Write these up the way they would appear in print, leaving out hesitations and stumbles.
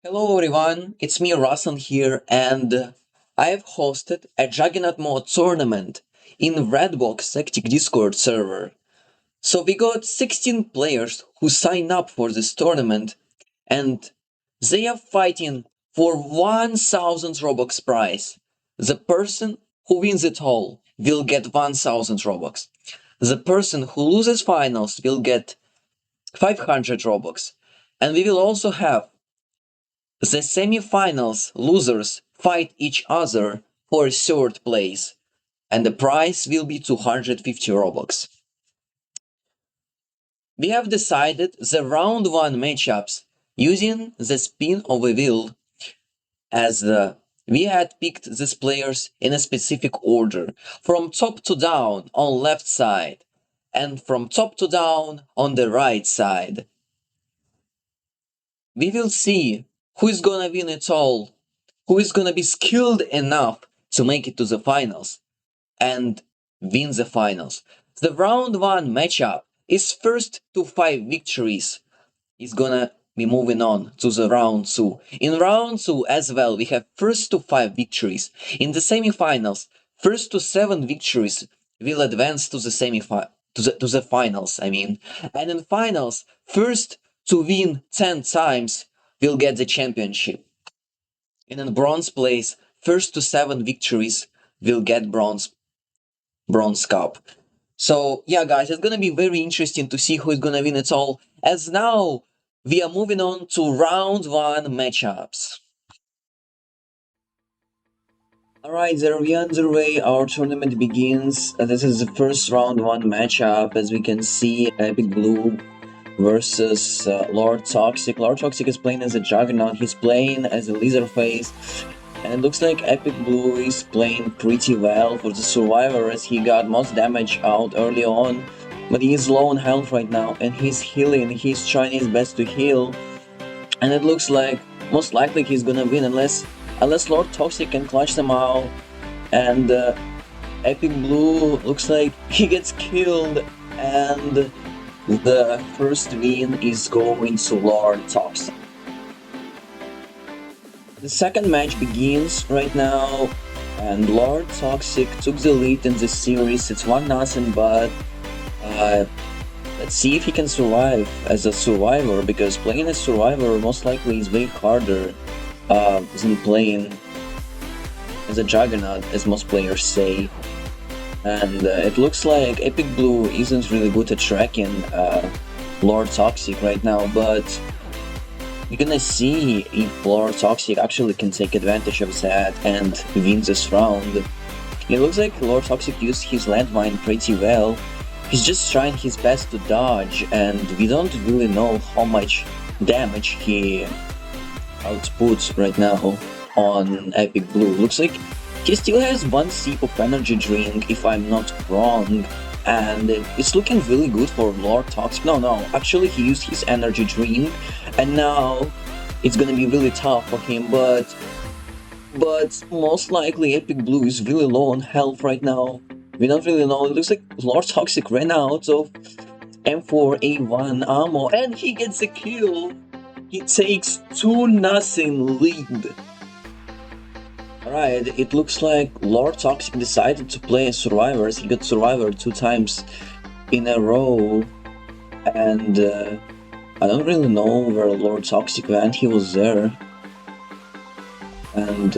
Hello everyone, it's me Russell here and I have hosted a Juggernaut mode tournament in Redbox Saktk Discord server. So we got 16 players who signed up for this tournament and they are fighting for 1000 Robux prize. The person who wins it all will get 1000 Robux. The person who loses finals will get 500 Robux. And we will also have the semi-finals losers fight each other for third place, and the prize will be 250 Robux. We have decided the round 1 matchups using the spin of a wheel as we had picked these players in a specific order, from top to down on left side, and from top to down on the right side. We will see who is gonna win it all, who is gonna be skilled enough to make it to the finals and win the finals. The round 1 matchup is first to 5 victories. Is gonna be moving on to the round 2. In round 2 as well, we have first to 5 victories. In the semifinals, first to 7 victories will advance to the to the finals, I mean. And in finals, first to win 10 times will get the championship. And in bronze place, first to 7 victories will get bronze cup. So yeah, guys, it's gonna be very interesting to see who is gonna win it all. As now we are moving on to round 1 matchups. Alright, there we are underway. Our tournament begins. This is the first round 1 matchup. As we can see, Epic Blue versus Lord Toxic. Lord Toxic is playing as a Juggernaut. He's playing as a Leatherface. And it looks like Epic Blue is playing pretty well for the Survivor, as he got most damage out early on. But he is low on health right now and he's healing. He's trying his best to heal. And it looks like most likely he's gonna win unless Lord Toxic can clutch them out. And Epic Blue looks like he gets killed, and the first win is going to Lord Toxic. The second match begins right now, and Lord Toxic took the lead in this series. It's 1-0, but let's see if he can survive as a survivor, because playing as survivor most likely is way harder than playing as a Juggernaut, as most players say. And it looks like Epic Blue isn't really good at tracking Lord Toxic right now, but we're gonna see if Lord Toxic actually can take advantage of that and win this round. It looks like Lord Toxic used his landmine pretty well. He's just trying his best to dodge, and we don't really know how much damage he outputs right now on Epic Blue. Looks like he still has 1 sip of energy drink, if I'm not wrong, and it's looking really good for Lord Toxic. No, actually he used his energy drink, and now it's gonna be really tough for him, but most likely Epic Blue is really low on health right now. We don't really know. It looks like Lord Toxic ran out of M4A1 ammo, and he gets a kill. He takes 2-0 lead. Alright, it looks like Lord Toxic decided to play as Survivors. He got Survivor 2 times in a row, and I don't really know where Lord Toxic went. He was there. And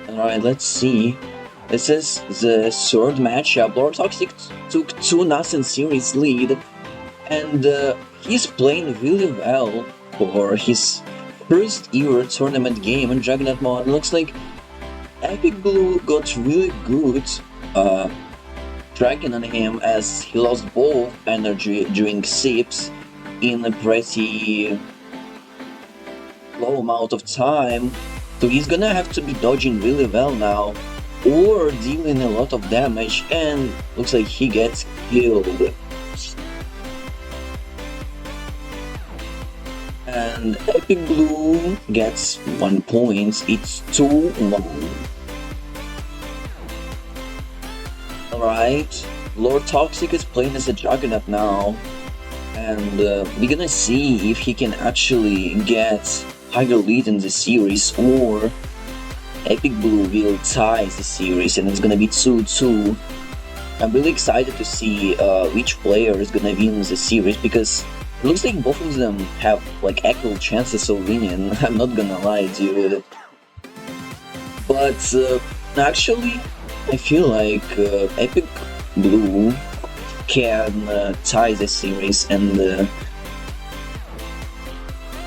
alright, let's see. This is the third matchup. Lord Toxic took 2-0 series lead, and he's playing really well for his first ever tournament game in Juggernaut mode. It looks like Epic Blue got really good tracking on him, as he lost both energy drink sips in a pretty low amount of time. So he's gonna have to be dodging really well now, or dealing a lot of damage, and looks like he gets killed. And Epic Blue gets 1 point. It's 2-1. Alright, Lord Toxic is playing as a Juggernaut now, and we're gonna see if he can actually get higher lead in the series, or Epic Blue will tie the series and it's gonna be 2-2. I'm really excited to see which player is gonna win the series, because it looks like both of them have like equal chances of winning. I'm not gonna lie, dude. But actually, I feel like Epic Blue can tie the series and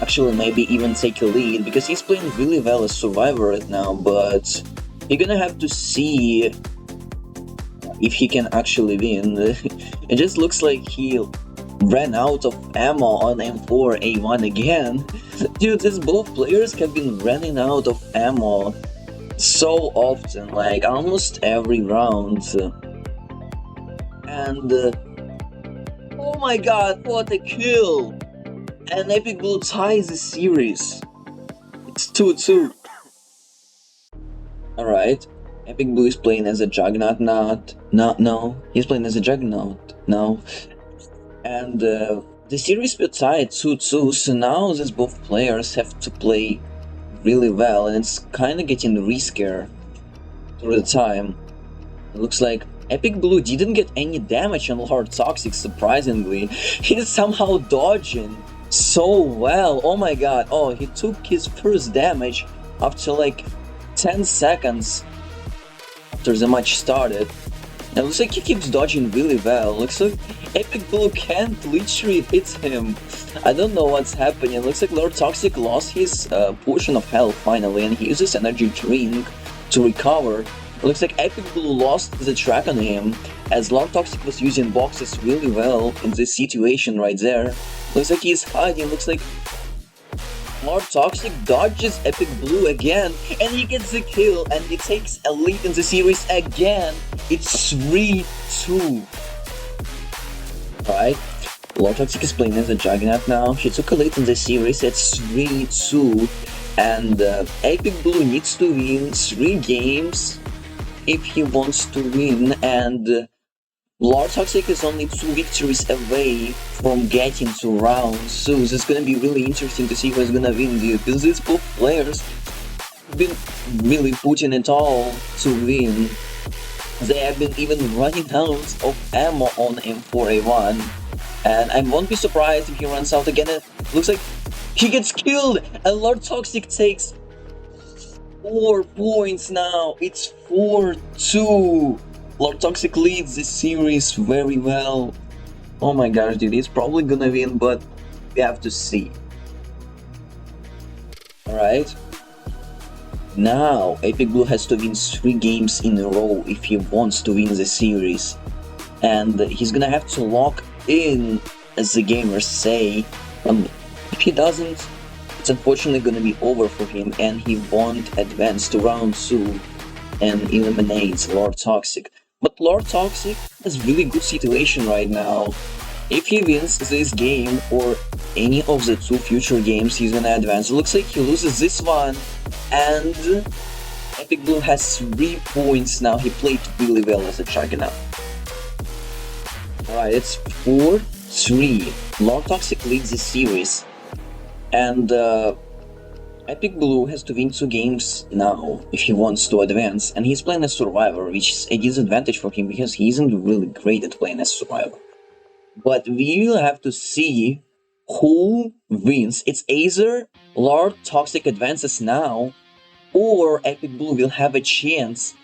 actually maybe even take a lead, because he's playing really well as Survivor right now, but you're gonna have to see if he can actually win. It just looks like he ran out of ammo on M4A1 again. Dude, these both players have been running out of ammo so often, like almost every round. And oh my god, what a kill! And Epic Blue ties the series. It's 2-2. Alright, Epic Blue is playing as a Juggernaut, no, he's playing as a Juggernaut now. And the series will tie at 2-2, so now these both players have to play really well, and it's kinda getting riskier through the time. It looks like Epic Blue didn't get any damage on Lord Toxic, surprisingly. He's somehow dodging so well. Oh my god. Oh, he took his first damage after like 10 seconds after the match started. And it looks like he keeps dodging really well. Looks like Epic Blue can't literally hit him. I don't know what's happening. It looks like Lord Toxic lost his portion of health finally, and he uses energy drink to recover. It looks like Epic Blue lost the track on him, as Lord Toxic was using boxes really well in this situation right there. Looks like he's hiding. Looks like Lord Toxic dodges Epic Blue again, and he gets the kill, and he takes a lead in the series again. It's 3-2. Alright, Lord Toxic is playing as a Juggernaut now. He took a lead in the series at 3-2, and Epic Blue needs to win 3 games if he wants to win, and Lord Toxic is only 2 victories away from getting to round, so this is gonna be really interesting to see who's gonna win, dude, because these both players have been really putting it all to win. They have been even running out of ammo on M4A1, and I won't be surprised if he runs out again. It looks like he gets killed, and Lord Toxic takes 4 points now. It's 4-2. Lord Toxic leads this series very well. Oh my gosh, dude, he's probably gonna win, but we have to see. Alright. Now, Epic Blue has to win 3 games in a row if he wants to win the series. And he's gonna have to lock in, as the gamers say. If he doesn't, it's unfortunately gonna be over for him, and he won't advance to round 2 and eliminates Lord Toxic. But Lord Toxic has really good situation right now. If he wins this game or any of the 2 future games, he's gonna advance. It looks like he loses this one, and Epic Blue has 3 points now. He played really well as a Juggernaut. Alright, it's 4-3. Lord Toxic leads the series, and Epic Blue has to win 2 games now if he wants to advance, and he's playing as Survivor, which is a disadvantage for him because he isn't really great at playing as Survivor. But we will have to see who wins. It's either Lord Toxic advances now, or Epic Blue will have a chance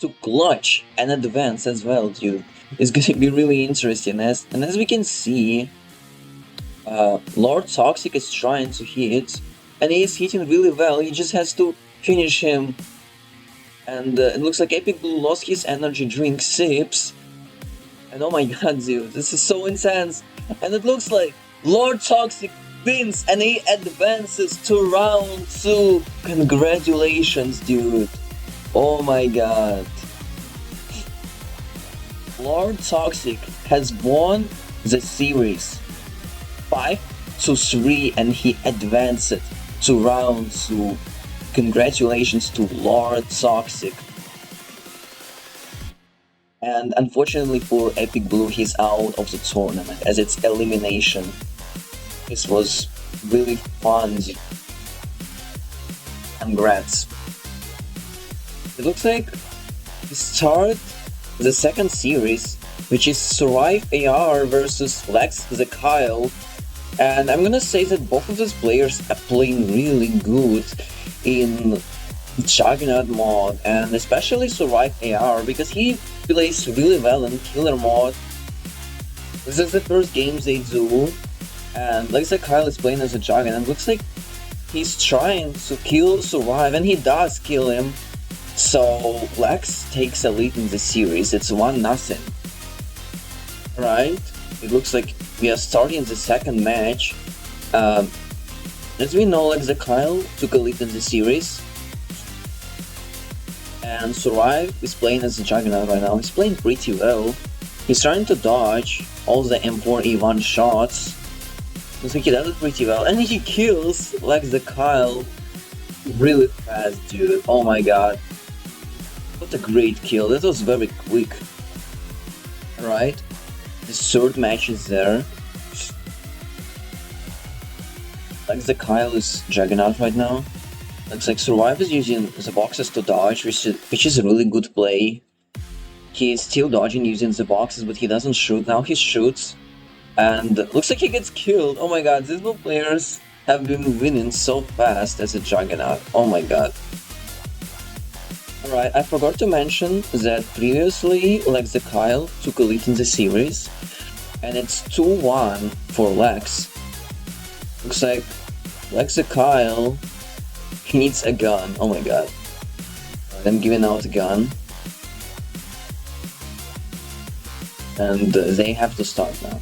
to clutch and advance as well, dude. It's gonna be really interesting, and as we can see, Lord Toxic is trying to hit, and he is hitting really well. He just has to finish him, and it looks like Epic Blue lost his energy drink sips, and oh my god, dude, this is so intense. And it looks like Lord Toxic wins, and he advances to round 2. Congratulations, dude. Oh my god. Lord Toxic has won the series 5-3, and he advanced to round 2. Congratulations to Lord Toxic. And unfortunately for Epic Blue, he's out of the tournament as it's elimination. This was really fun. Congrats. It looks like we start the second series, which is Survive AR versus Lex the Kyle. And I'm gonna say that both of these players are playing really good in Juggernaut mod, and especially Survive AR, because he plays really well in Killer mod. This is the first games they do, and Lex the Kyle is playing as a Juggernaut. Looks like he's trying to kill Survive, and he does kill him. So Lex takes a lead in the series. It's 1-0. Right? It looks like we are starting the second match. As we know, Lex the Kyle took a lead in the series. And Survive is playing as a Juggernaut right now. He's playing pretty well. He's trying to dodge all the M4A1 shots. Looks like he does it pretty well. And he kills Lex the Kyle really fast, dude. Oh my god. What a great kill. That was very quick. Alright. The third match is there. Lex the Kyle is Juggernaut right now. Looks like Survive is using the boxes to dodge, which is a really good play. He is still dodging using the boxes, but he doesn't shoot. Now he shoots. And looks like he gets killed. Oh my god, these two players have been winning so fast as a Juggernaut. Oh my god. Alright, I forgot to mention that previously Lex the Kyle took a lead in the series, and it's 2-1 for Lex. Looks like Lex the Kyle needs a gun. Oh my god. Right, I'm giving out a gun. And they have to start now.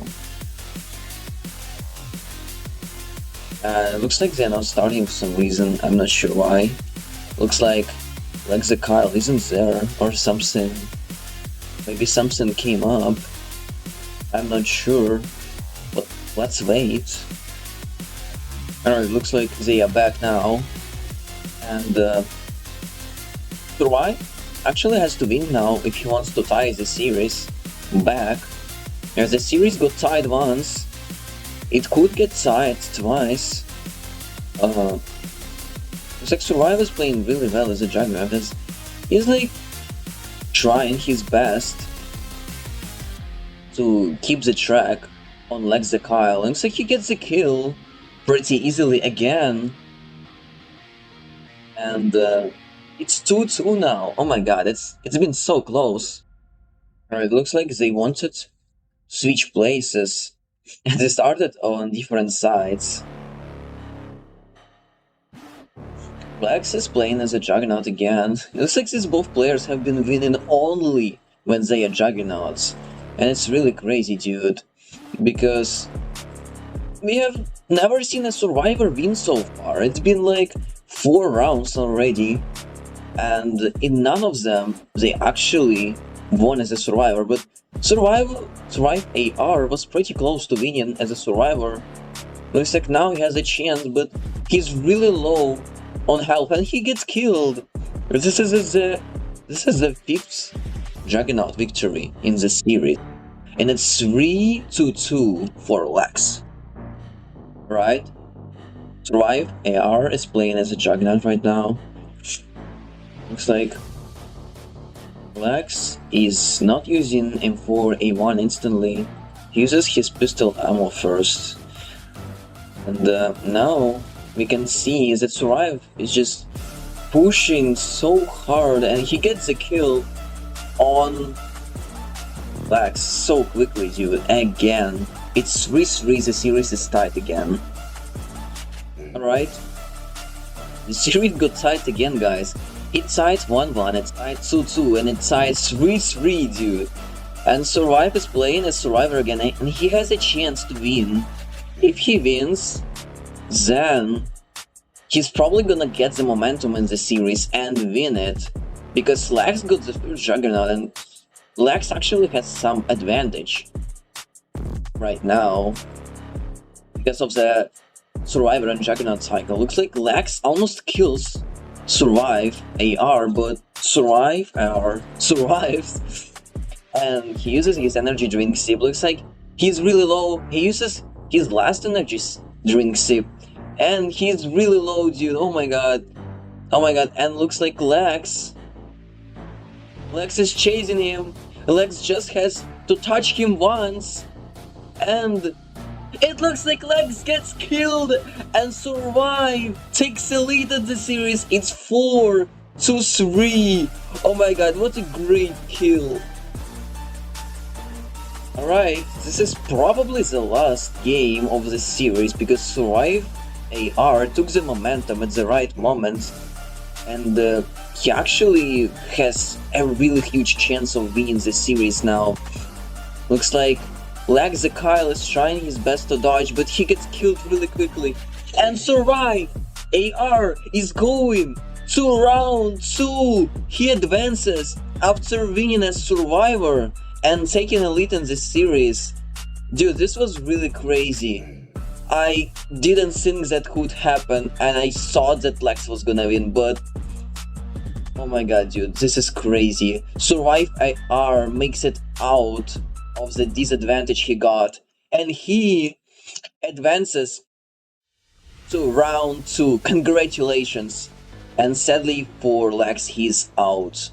Looks like they're not starting for some reason. I'm not sure why. Looks like Lex the Kyle isn't there or something. Maybe something came up. I'm not sure. But let's wait. Alright, looks like they are back now. And Survive actually has to win now if he wants to tie the series back. As the series got tied once, it could get tied twice. Looks like Survive is playing really well as a Juggernaut. He's like trying his best to keep the track on Lex the Kyle. Looks like he gets the kill pretty easily again. And it's 2-2 now. Oh my god, it's been so close. Alright, looks like they wanted to switch places. And they started on different sides. Lex is playing as a Juggernaut again. It looks like these both players have been winning only when they are Juggernauts. And it's really crazy, dude. Because we have never seen a Survivor win so far. It's been like 4 rounds already. And in none of them, they actually won as a Survivor. But Survive AR was pretty close to winning as a Survivor. Looks like now he has a chance, but he's really low on health and he gets killed. This is the 5th Juggernaut victory in the series, and it's 3-2 for Lex. Right? Survive AR is playing as a Juggernaut right now. Looks like Lex is not using M4A1 instantly. He uses his pistol ammo first. And now we can see that Survive is just pushing so hard and he gets a kill on Lex so quickly, dude. Again, it's 3-3, the series is tied again. Alright, the series got tied again, guys. It tied 1-1, it tied 2-2, and it tied 3-3, dude. And Survive is playing as Survivor again, and he has a chance to win. If he wins, then he's probably gonna get the momentum in the series and win it. Because Lex got the first Juggernaut, and Lex actually has some advantage right now because of the Survivor and Juggernaut cycle. Looks like Lex almost kills Survive AR, but Survive AR survives and he uses his energy drink sip. Looks like he's really low. He uses his last energy drink sip, and he's really low, dude. Oh my god. Oh my god. And looks like Lex is chasing him. Lex just has to touch him once, and it looks like Lex gets killed and survive. Takes a lead at the series. It's 4-3. Oh my god, what a great kill. Alright, this is probably the last game of the series because Survive AR took the momentum at the right moment, and he actually has a really huge chance of winning the series now. Looks like Lag the Kyle is trying his best to dodge, but he gets killed really quickly. And Survive AR is going to round 2. He advances after winning as Survivor and taking a lead in this series. Dude, this was really crazy. I didn't think that could happen, and I thought that Lex was gonna win, but oh my god, dude, this is crazy. Survive AR makes it out of the disadvantage he got, and he advances to round 2. Congratulations. And sadly for Lex, he's out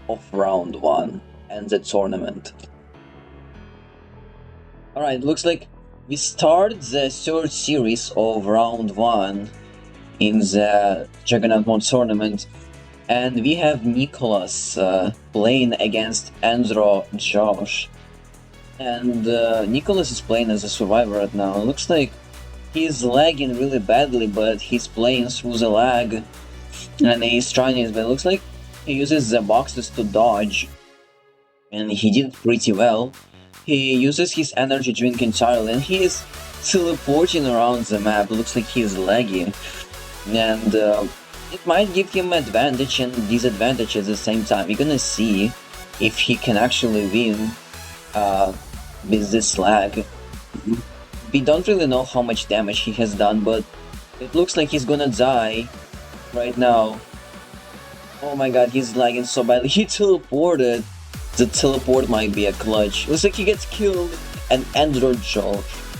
of round 1 and the tournament. Alright, looks like we start the third series of round 1 in the Juggernaut mode tournament, and we have Nicholas playing against Andro Josh. And Nicholas is playing as a survivor right now. It looks like he's lagging really badly, but he's playing through the lag and he's trying his best. It looks like he uses the boxes to dodge, and he did pretty well. He uses his energy drink entirely, and he is teleporting around the map. It looks like he's laggy, and it might give him advantage and disadvantage at the same time. We're gonna see if he can actually win with this lag. We don't really know how much damage he has done, but it looks like he's gonna die right now. Oh my god, he's lagging so badly. He teleported. The teleport might be a clutch. Looks like he gets killed, and Andro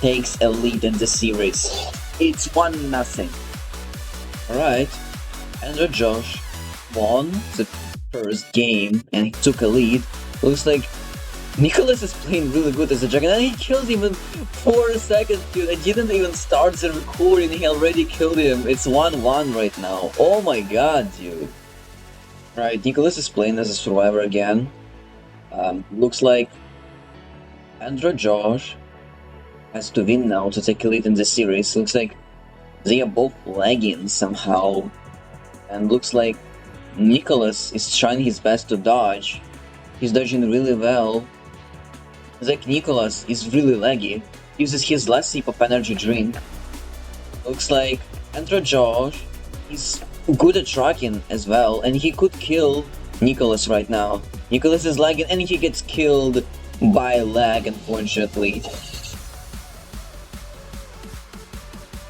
takes a lead in the series. It's 1-0. Alright, Andro Josh won the first game and he took a lead. Looks like Nicholas is playing really good as a Juggernaut, and he kills him in 4 seconds, dude. I didn't even start the recording, he already killed him. It's 1-1 right now. Oh my god, dude. Right, Nicholas is playing as a survivor again. Looks like Andro Josh has to win now to take a lead in the series. Looks like they are both lagging somehow. And looks like Nicholas is trying his best to dodge. He's dodging really well. Like Nicholas is really laggy, uses his last sip of energy drink. Looks like Andro Josh is good at tracking as well, and he could kill Nicholas right now. Nicholas is lagging and he gets killed by lag, unfortunately.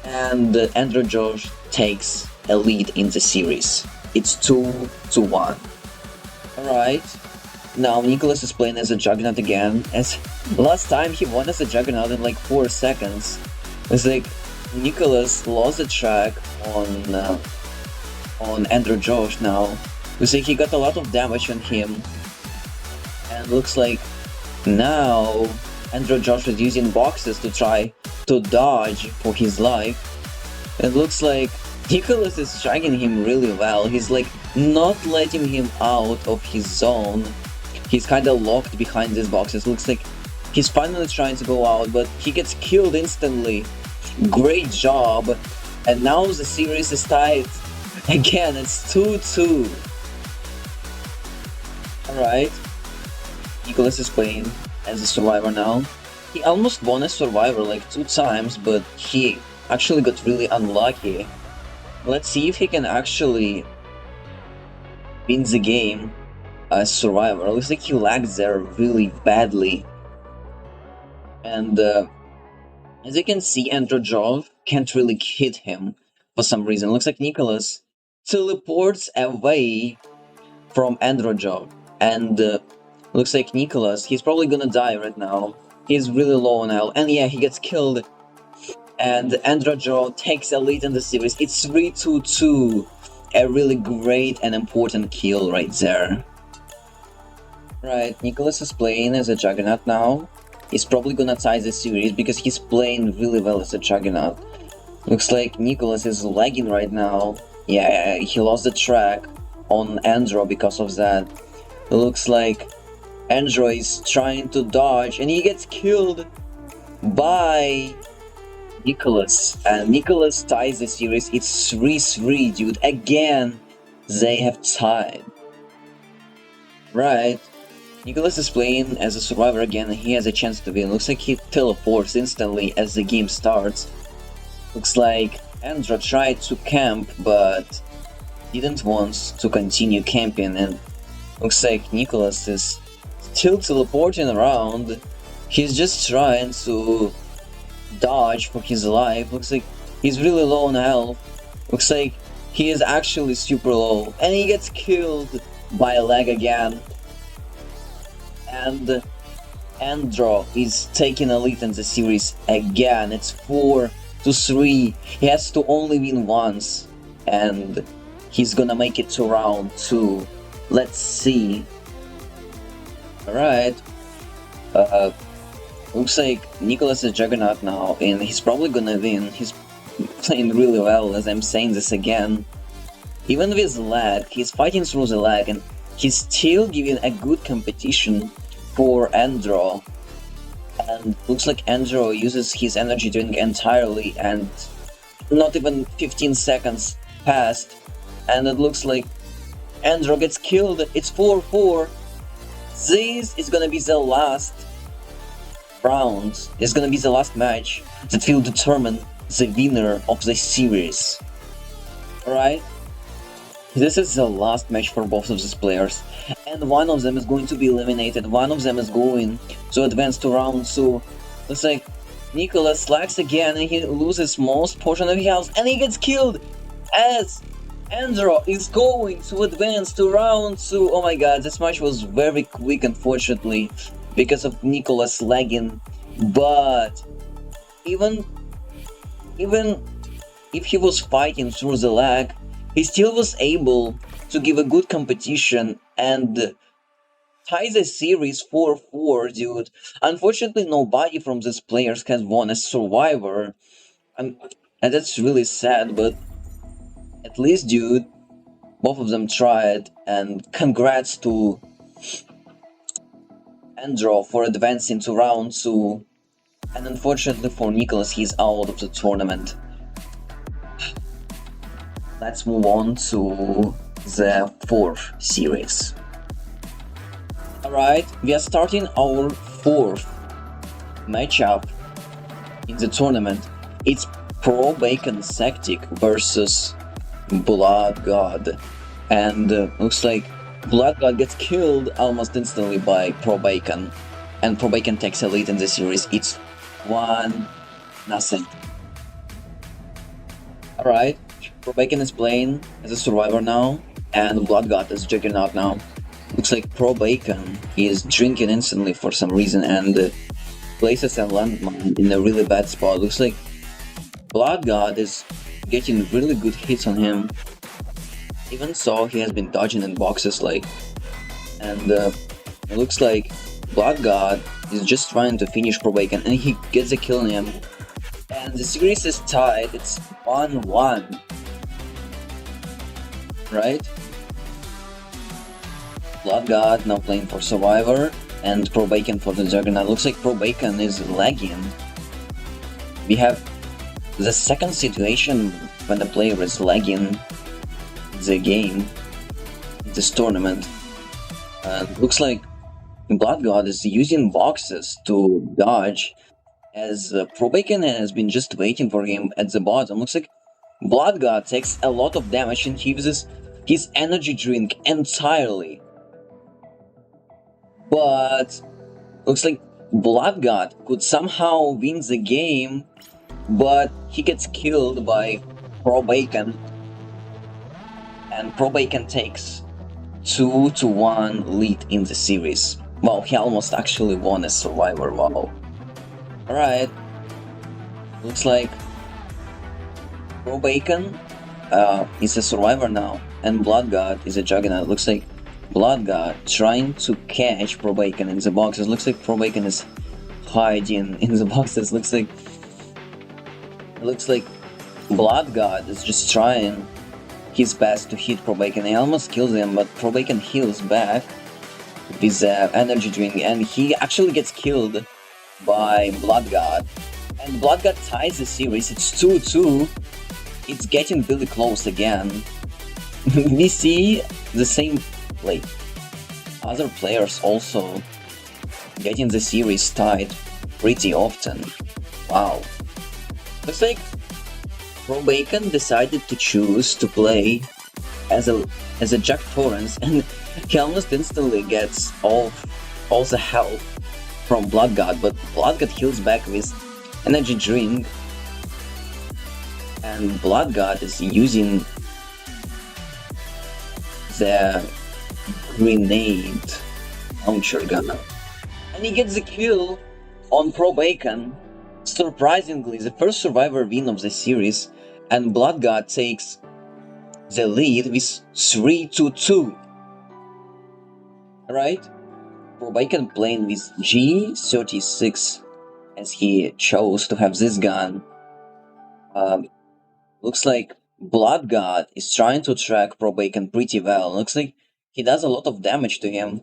And Andro Josh takes a lead in the series. It's 2-1. Alright. Now Nicholas is playing as a Juggernaut again, as last time he won as a Juggernaut in like 4 seconds. It's like Nicholas lost the track on Andro Josh now. You see, he got a lot of damage on him, and looks like now Andro Josh is using boxes to try to dodge for his life. It looks like Nicholas is striking him really well. He's like not letting him out of his zone. He's kinda locked behind these boxes. Looks like he's finally trying to go out, but he gets killed instantly. Great job. And now the series is tied. Again, it's 2-2. Alright. Nicholas is playing as a survivor now. He almost won as survivor like 2 times, but he actually got really unlucky. Let's see if he can actually win the game as survivor. Looks like he lags there really badly. And as you can see, Andro Josh can't really hit him for some reason. Looks like Nicholas teleports away from Andro Josh, and Looks like Nicholas, he's probably gonna die right now. He's really low on health, and yeah, he gets killed. And Andro takes a lead in the series. It's 3-2-2. A really great and important kill right there. Right, Nicholas is playing as a Juggernaut now. He's probably gonna tie the series because he's playing really well as a Juggernaut. Looks like Nicholas is lagging right now. Yeah, he lost the track on Andro because of that. It looks like Andro is trying to dodge and he gets killed by Nicholas. And Nicholas ties the series. It's 3-3, dude. Again, they have tied. Right. Nicholas is playing as a survivor again and he has a chance to win. Looks like he teleports instantly as the game starts. Looks like Andro tried to camp but didn't want to continue camping, and looks like Nicholas is still teleporting around. He's just trying to dodge for his life. Looks like he's really low on health. Looks like he is actually super low and he gets killed by a lag again. And Andro is taking a lead in the series again. It's 4-3. He has to only win once and he's gonna make it to round 2. Let's see. Alright. Looks like Nicholas is Juggernaut now and he's probably gonna win. He's playing really well, as I'm saying this again. Even with lag, he's fighting through the lag and he's still giving a good competition for Andro. And looks like Andro uses his energy drink entirely and not even 15 seconds passed. And it looks like Andro gets killed. It's 4-4. This is gonna be the last round. It's gonna be the last match that will determine the winner of the series. Alright? This is the last match for both of these players. And one of them is going to be eliminated. One of them is going to advance to round 2. Looks like Nicholas lags again and he loses most portion of his health and he gets killed as Andro is going to advance to round 2. Oh my god, this match was very quick, unfortunately, because of Nicholas lagging. But even if he was fighting through the lag, he still was able to give a good competition and tie the series 4-4, dude. Unfortunately, nobody from these players has won as survivor, and that's really sad, but at least, dude, both of them tried, and congrats to Andro for advancing to round 2, and unfortunately for Nicholas, he's out of the tournament. Let's move on to the 4th series. Alright, we are starting our 4th matchup in the tournament. It's Pro Bacon Saktk versus Blood God. And looks like Blood God gets killed almost instantly by Pro Bacon. And Pro Bacon takes a lead in the series. It's 1-0. Alright, Pro Bacon is playing as a survivor now, and Blood God is Juggernaut now. Looks like Pro Bacon is drinking instantly for some reason and places a landmine in a really bad spot. Looks like Blood God is getting really good hits on him. Even so, he has been dodging in boxes and it looks like Blood God is just trying to finish Pro Bacon and he gets a kill on him. And the series is tied, it's 1-1. Right? Blood God now playing for Survivor and Pro Bacon for the Juggernaut. Looks like Pro Bacon is lagging. We have the second situation when the player is lagging the game, this tournament. Looks like Blood God is using boxes to dodge, as Pro Bacon has been just waiting for him at the bottom. Looks like Blood God takes a lot of damage and he uses his energy drink entirely. But looks like Blood God could somehow win the game, but he gets killed by Pro Bacon. And Pro Bacon takes 2-1 lead in the series. Wow, he almost actually won as Survivor, wow. Alright. Looks like Pro Bacon is a Survivor now, and Blood God is a Juggernaut. Looks like Blood God trying to catch Pro Bacon in the boxes. Looks like Pro Bacon is hiding in the boxes. Looks like Blood God is just trying his best to hit Pro Bacon. He almost kills him, but Pro Bacon heals back with his energy drink, and he actually gets killed by Blood God. And Blood God ties the series. It's 2-2. It's getting really close again. We see the same, like, other players also getting the series tied pretty often. Wow. Looks like Pro Bacon decided to choose to play as a Jack Torrance, and he almost instantly gets all the health from Blood God, but Blood God heals back with energy drink, and Blood God is using the grenade launcher gun, and he gets the kill on Pro Bacon. Surprisingly, the first Survivor win of the series, and Blood God takes the lead with 3-2. Right? Pro Bacon playing with G36 as he chose to have this gun. Looks like Blood God is trying to track Pro Bacon pretty well. Looks like he does a lot of damage to him.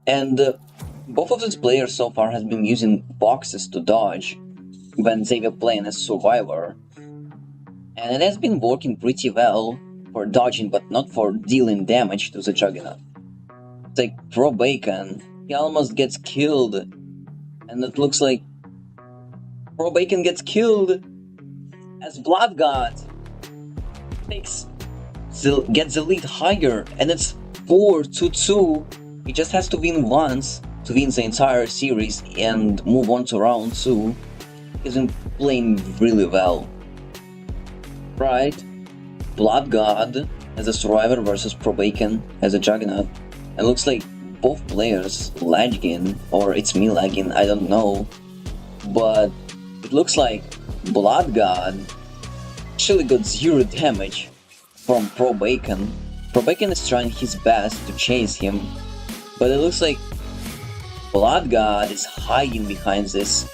And both of these players so far has been using boxes to dodge when they were playing as Survivor. And it has been working pretty well for dodging, but not for dealing damage to the Juggernaut. It's like Pro Bacon, he almost gets killed. And it looks like Pro Bacon gets killed as Blood God gets the lead higher, and it's 4-2. He just has to win once to win the entire series and move on to round 2. He's been playing really well. Right? Blood God as a Survivor versus Pro Bacon as a Juggernaut. It looks like both players lagging, or it's me lagging, I don't know. But it looks like Blood God actually got 0 damage from Pro Bacon. Pro Bacon is trying his best to chase him, but it looks like Blood God is hiding behind this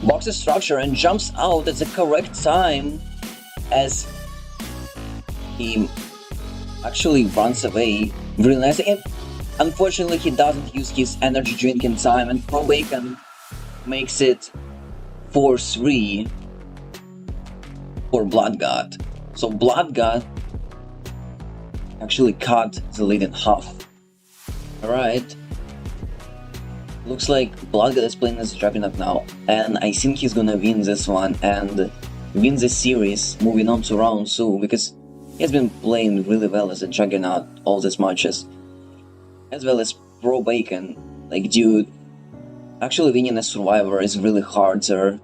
box structure and jumps out at the correct time as he actually runs away really nicely. And unfortunately, he doesn't use his energy drink in time, and Pro Bacon makes it 4-3 for Blood God. So Blood God actually cut the lead in half. Alright. Looks like Blood God is playing as a Juggernaut now, and I think he's gonna win this one and win the series moving on to round 2, because he has been playing really well as a Juggernaut all these matches. As well as Pro Bacon. Like, dude, actually winning a Survivor is really hard there.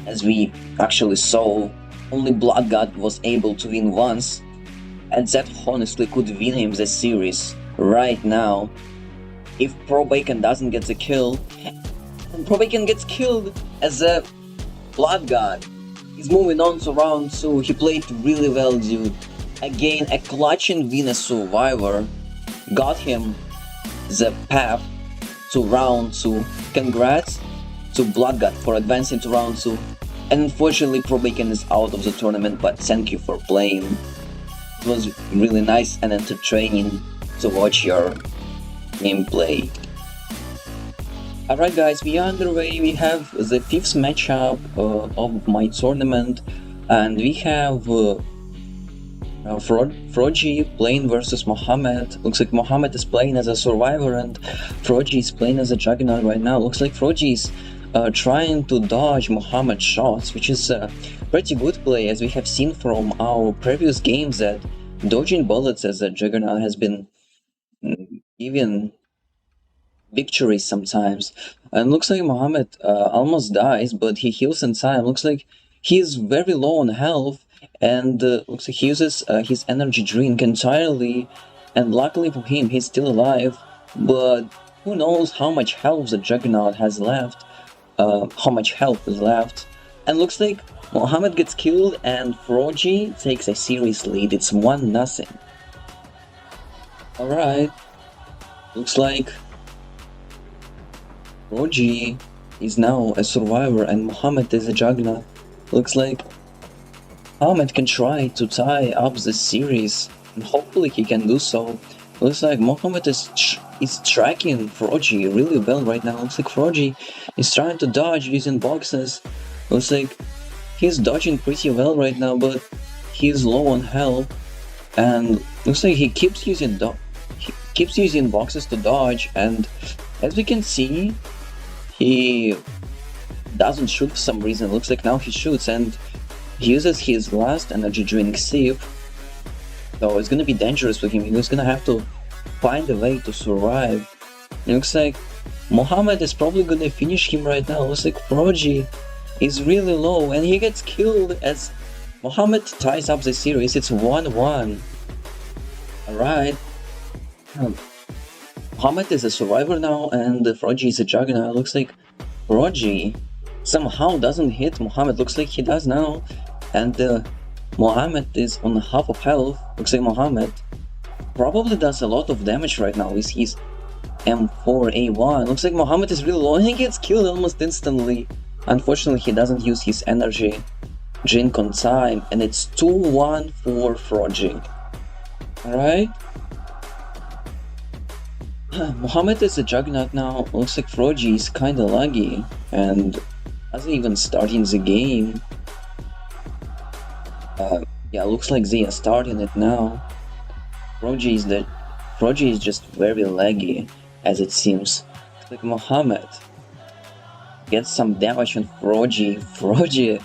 As we actually saw, only Blood God was able to win once, and that honestly could win him the series right now. If Pro Bacon doesn't get the kill, and Pro Bacon gets killed as a Blood God. He's moving on to round 2. He played really well, dude. Again, a clutch and win as Survivor got him the path to round 2. Congrats to Blood God for advancing to round 2. And unfortunately, Pro Bacon is out of the tournament, but thank you for playing. It was really nice and entertaining to watch your gameplay. Alright guys, we are underway. We have the 5th matchup of my tournament, and we have Froggy playing versus Mohammed. Looks like Mohammed is playing as a Survivor and Froggy is playing as a Juggernaut right now. Looks like Froggy is trying to dodge Mohammed's shots, which is a pretty good play, as we have seen from our previous games that dodging bullets as a Juggernaut has been given victories sometimes. And looks like Mohammed almost dies, but he heals in time. Looks like he's very low on health, and looks like he uses his energy drink entirely, and luckily for him, he's still alive. But Who knows how much health the Juggernaut has left, how much health is left. And looks like Mohammed gets killed and Froggy takes a serious lead. It's 1-0. Alright, looks like Froggy is now a survivor and Mohammed is a Juggernaut. Looks like Mohammed can try to tie up the series, and hopefully he can do so. Looks like Mohammed is tracking Froggy really well right now. Looks like Froggy is trying to dodge using boxes. Looks like he's dodging pretty well right now, but he's low on health, and looks like he keeps using boxes to dodge. And as we can see, he doesn't shoot for some reason. Looks like now he shoots and he uses his last energy drink sip. So it's gonna be dangerous for him. He's gonna have to find a way to survive. It looks like Mohammed is probably gonna finish him right now. Looks like Froggy is really low and he gets killed as Mohammed ties up the series. It's 1-1. Alright. Mohammed is a survivor now and Froggy is a Juggernaut. Looks like Froggy somehow doesn't hit Mohammed. Looks like he does now. And Mohammed is on half of health. Looks like Mohammed probably does a lot of damage right now with his M4A1. Looks like Mohammed is really low and he gets killed almost instantly. Unfortunately, he doesn't use his energy drink on time, and it's 2-1 for Froggy. Alright. Mohammed is a Juggernaut now. Looks like Froggy is kinda laggy and doesn't even start in the game. Yeah, looks like they are starting it now. Froggy is just very laggy, as it seems. Looks like Mohammed gets some damage on Froggy. Froggy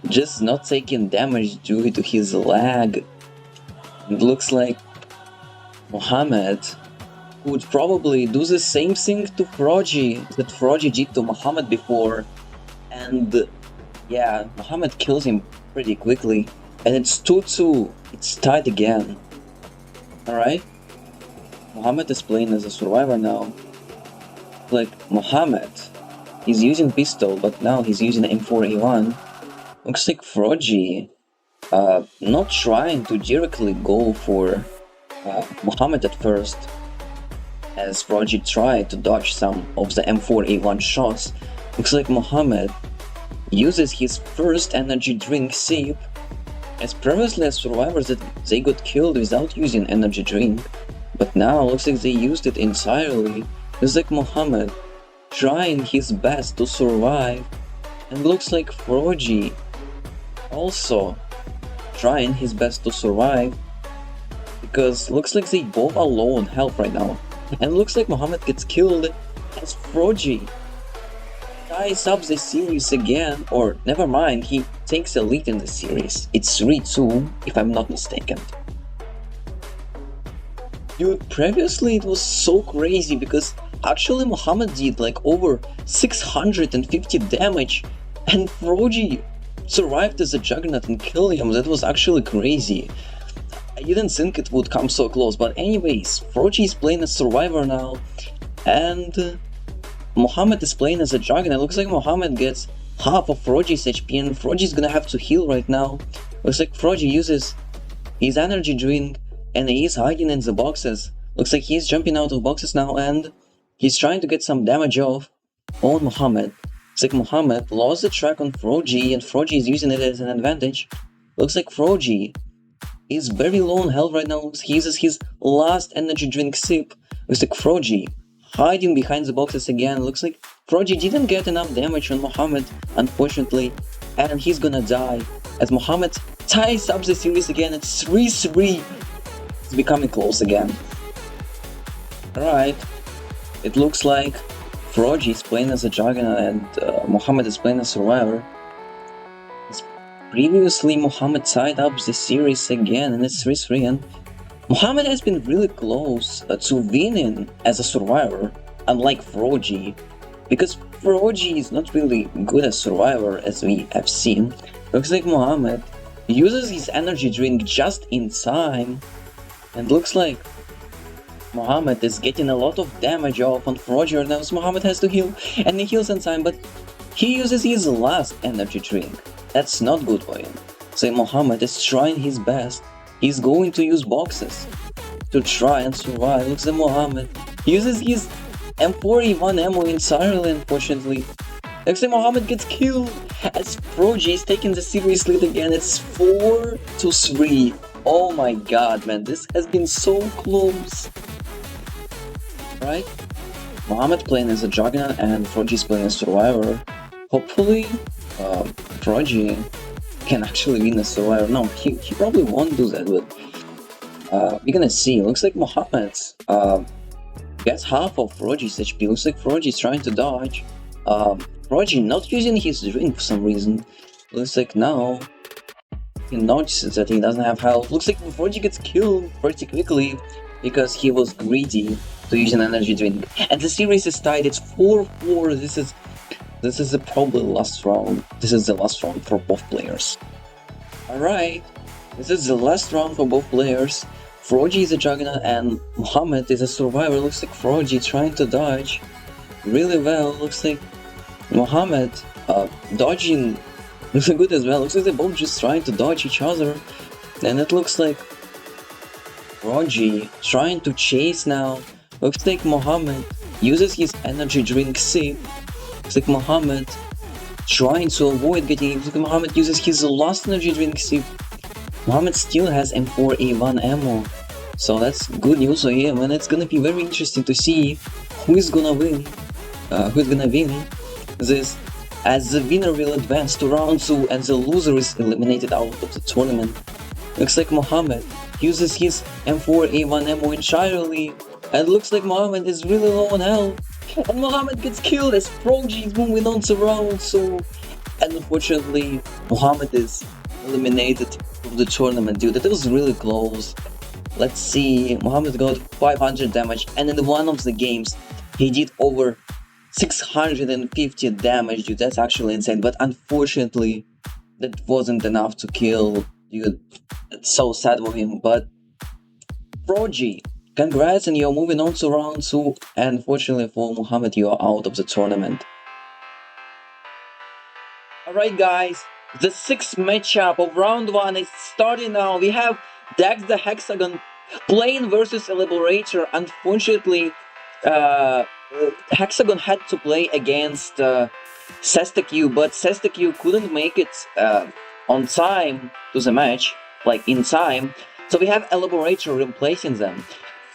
just not taking damage due to his lag. It looks like Mohammed would probably do the same thing to Froggy that Froggy did to Mohammed before. And yeah, Mohammed kills him pretty quickly. And it's 2-2. It's tied again. Alright. Mohammed is playing as a survivor now. Like Mohammed, he's using pistol, but now he's using M4A1. Looks like Froggy not trying to directly go for Mohammed at first, as Froggy tried to dodge some of the M4A1 shots. Looks like Mohammed uses his first energy drink sip, as previously as survivors that they got killed without using energy drink, but now looks like they used it entirely. Looks like Mohammed trying his best to survive, and looks like Froggy also trying his best to survive, because looks like they both are low on health right now. And looks like Mohammed gets killed as Froggy ties up the series again, or never mind, he takes a lead in the series. It's 3-2 if I'm not mistaken. Dude, previously it was so crazy because actually Mohammed did like over 650 damage and Froggy survived as a Juggernaut and killed him. That was actually crazy. I didn't think it would come so close, but anyways, Froggy is playing as survivor now and Mohammed is playing as a Juggernaut. Looks like Mohammed gets half of Froggy's HP and Froggy's gonna have to heal right now. Looks like Froggy uses his energy drink and he is hiding in the boxes. Looks like he's jumping out of boxes now and he's trying to get some damage off on Mohammed. Looks like Mohammed lost the track on Froggy and Froggy is using it as an advantage. Looks like Froggy is very low on health right now. He uses his last energy drink sip. Looks like Froggy hiding behind the boxes again. Looks like Froggy didn't get enough damage on Mohammed, unfortunately, and he's gonna die as Mohammed ties up the series again. It's 3-3. It's becoming close again. Alright, it looks like Froggy is playing as a Juggernaut and Mohammed is playing as Survivor. As previously, Mohammed tied up the series again and it's 3-3, and Mohammed has been really close to winning as a survivor, unlike Froggy, because Froggy is not really good as survivor as we have seen. Looks like Mohammed uses his energy drink just in time, and looks like Mohammed is getting a lot of damage off on Froggy right now, so Mohammed has to heal, and he heals in time, but he uses his last energy drink. That's not good for him. So Mohammed is trying his best. He's going to use boxes to try and survive. Looks at Mohammed. He uses his M4A1 ammo entirely, unfortunately. Looks like Mohammed gets killed as Froggy is taking the series lead again. It's 4-3. Oh my god, man, this has been so close. Right? Mohammed playing as a Juggernaut and Froggy's playing as Survivor. Hopefully, Froggy can actually win the Survivor. No, he probably won't do that, but we're gonna see. Looks like Mohammed gets half of Froggy's HP. Looks like Froggy's trying to dodge. Froggy not using his drink for some reason. Looks like now he notices that he doesn't have health. Looks like Froggy gets killed pretty quickly because he was greedy to use an energy drink. And the series is tied. It's 4-4. This is probably the last round. This is the last round for both players. Alright, this is the last round for both players. Froggy is a Juggernaut and Mohammed is a Survivor. Looks like Froggy trying to dodge really well. Looks like Mohammed dodging really good as well. Looks like they're both just trying to dodge each other. And it looks like Froggy trying to chase now. Looks like Mohammed uses his energy drink sip. Looks like Mohammed trying to avoid getting it. Looks like Mohammed uses his last energy drink sip. Mohammed still has M4A1 ammo. So that's good news for him, and it's gonna be very interesting to see who is gonna win. This, as the winner will advance to round 2 and the loser is eliminated out of the tournament. Looks like Mohammed uses his M4A1 ammo entirely, and looks like Mohammed is really low on health. And Mohammed gets killed as Froggy is moving on to round 2. And unfortunately, Mohammed is eliminated from the tournament, dude. That was really close. Let's see, Mohammed got 500 damage, and in one of the games, he did over 650 damage, dude. That's actually insane, but unfortunately, that wasn't enough to kill, dude. It's so sad for him, but Froggy, congrats, and you're moving on to round 2, and unfortunately for Mohammed, you are out of the tournament. Alright guys, the 6th matchup of round 1 is starting now. We have Dax the Hexagon playing versus Eliberator. Unfortunately, Hexagon had to play against Saktk, but Saktk couldn't make it on time to the match, like in time. So we have Eliberator replacing them.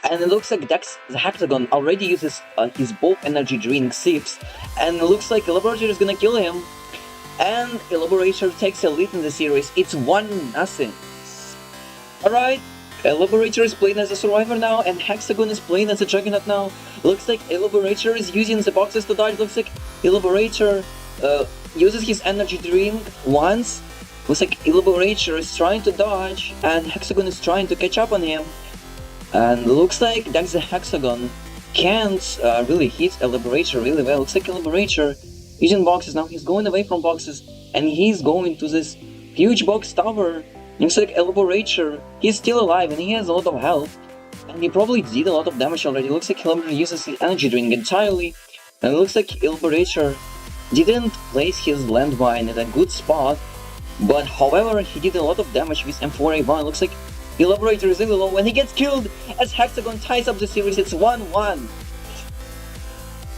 And it looks like Dax the Hexagon already uses his both energy drink sips, and it looks like Eliberator is gonna kill him. And Eliberator takes a lead in the series. It's 1-0. Alright, Eliberator is playing as a Survivor now, and Hexagon is playing as a Juggernaut now. Looks like Eliberator is using the boxes to dodge. Looks like Eliberator uses his energy drink once. Looks like Eliberator is trying to dodge, and Hexagon is trying to catch up on him. And looks like Dax the Hexagon can't really hit Eliberator really well. Looks like Eliberator using boxes now. He's going away from boxes, and he's going to this huge box tower. Looks like Eliberator, he's still alive and he has a lot of health, and he probably did a lot of damage already. Looks like Eliberator uses his energy drink entirely, and it looks like Eliberator didn't place his landmine at a good spot, but however he did a lot of damage with M4A1. Looks like Eliberator is really low and he gets killed as Hexagon ties up the series. It's 1-1.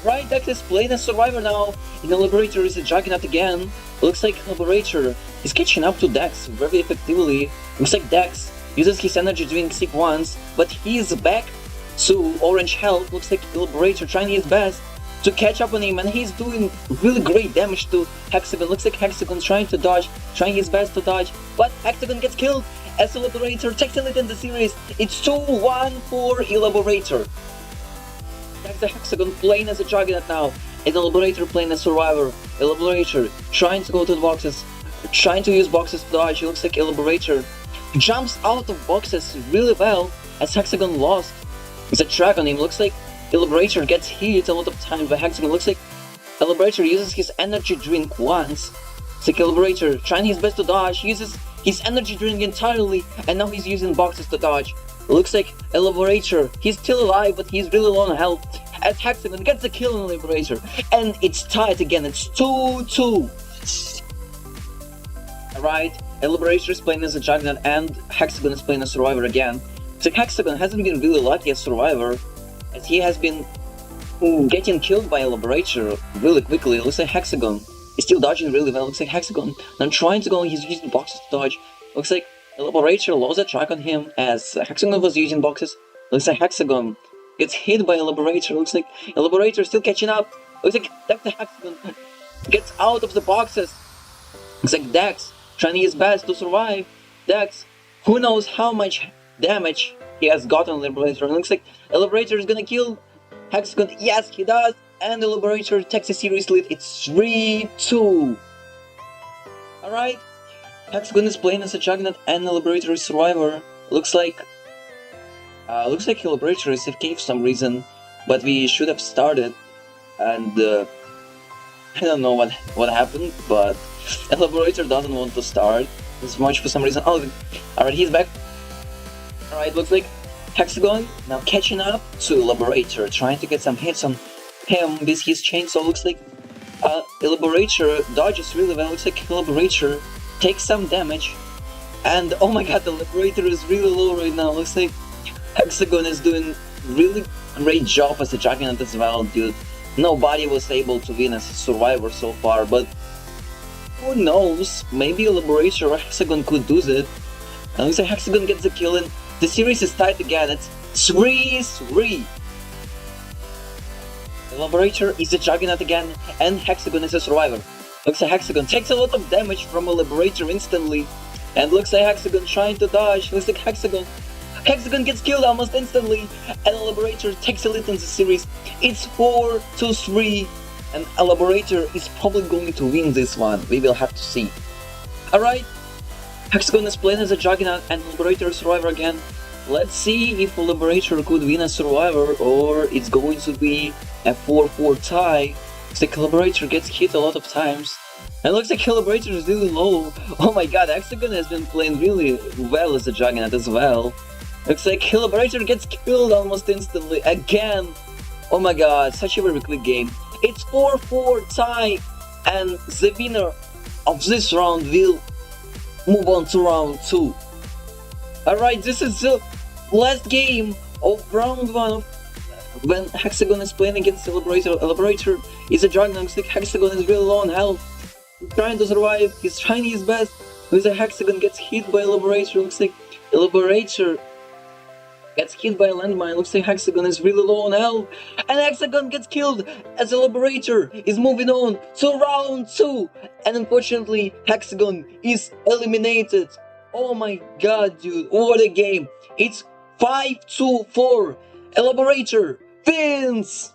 Right, Dax is playing as Survivor now, and Eliberator is a Juggernaut again. Looks like Eliberator is catching up to Dax very effectively. Looks like Dax uses his energy drink sip once, but he is back to orange health. Looks like Eliberator trying his best to catch up on him, and he's doing really great damage to Hexagon. Looks like Hexagon trying to dodge, trying his best to dodge, but Hexagon gets killed as Eliberator takes a lead in the series. It's 2-1 for Eliberator. Dax the Hexagon playing as a Juggernaut now, and Eliberator playing as Survivor. Eliberator trying to go to the boxes, trying to use boxes to dodge. It looks like Eliberator jumps out of boxes really well as Hexagon lost the track on him. Looks like Eliberator gets hit a lot of times by Hexagon. Looks like Eliberator uses his energy drink once. It's like Eliberator trying his best to dodge, uses his energy drink entirely, and now he's using boxes to dodge. Looks like Eliberator, he's still alive, but he's really low on health. As Hexagon gets the kill on Eliberator, and it's tied again, it's 2-2. Alright, Eliberator is playing as a Juggernaut, and Hexagon is playing as Survivor again. So Hexagon hasn't been really lucky as Survivor, as he has been getting killed by Eliberator really quickly. It looks like Hexagon is still dodging really well. Looks like Hexagon now trying to go, he's using boxes to dodge. Looks like Eliberator lost a track on him as Hexagon was using boxes. Looks like Hexagon gets hit by Eliberator. Looks like Eliberator still catching up. Looks like Dr. Hexagon gets out of the boxes. Looks like Dex trying his best to survive. Dex, who knows how much damage he has gotten on Eliberator. Looks like Eliberator is gonna kill Hexagon. Yes, he does. And Eliberator takes a series lead. It's 3-2. Alright. Hexagon is playing as a Juggernaut and Eliberator is Survivor. Looks like Eliberator is AFK for some reason, but we should have started, and I don't know what happened, but Eliberator doesn't want to start this much for some reason. Oh, alright, he's back. Alright, looks like Hexagon now catching up to Eliberator, trying to get some hits on him with his chainsaw. Looks like Eliberator dodges really well. Looks like Eliberator takes some damage, and oh my god, the Eliberator is really low right now. Looks like Hexagon is doing really great job as a Juggernaut as well, dude. Nobody was able to win as a Survivor so far, but who knows, maybe Eliberator or Hexagon could do it. And looks like Hexagon gets the kill, and the series is tied again. It's 3-3. Eliberator is a Juggernaut again, and Hexagon is a Survivor. Looks like Hexagon takes a lot of damage from Eliberator instantly, and looks like Hexagon trying to dodge. Looks like Hexagon gets killed almost instantly, and Eliberator takes a lead in the series. It's 4-3, and Eliberator is probably going to win this one. We will have to see. Alright, Hexagon is playing as a Juggernaut and Eliberator is Survivor again. Let's see if Eliberator could win a Survivor, or it's going to be a 4-4 tie. The Eliberator gets hit a lot of times, and looks like Eliberator is really low. Oh my god, Hexagon has been playing really well as a Juggernaut as well. Looks like Eliberator gets killed almost instantly again. Oh my god, such a very quick game. It's 4-4 tie, and the winner of this round will move on to round 2. Alright, this is the last game of round 1 when Hexagon is playing against Eliberator. Eliberator is a Juggernaut. Looks like Hexagon is really low on health. He's trying to survive, he's trying his best. Looks like Hexagon gets hit by Eliberator. Looks like Eliberator gets hit by a landmine. Looks like Hexagon is really low on health, and Hexagon gets killed as Eliberator is moving on to round 2, and unfortunately Hexagon is eliminated. Oh my god, dude, what a game. It's 5-4. Eliberator wins!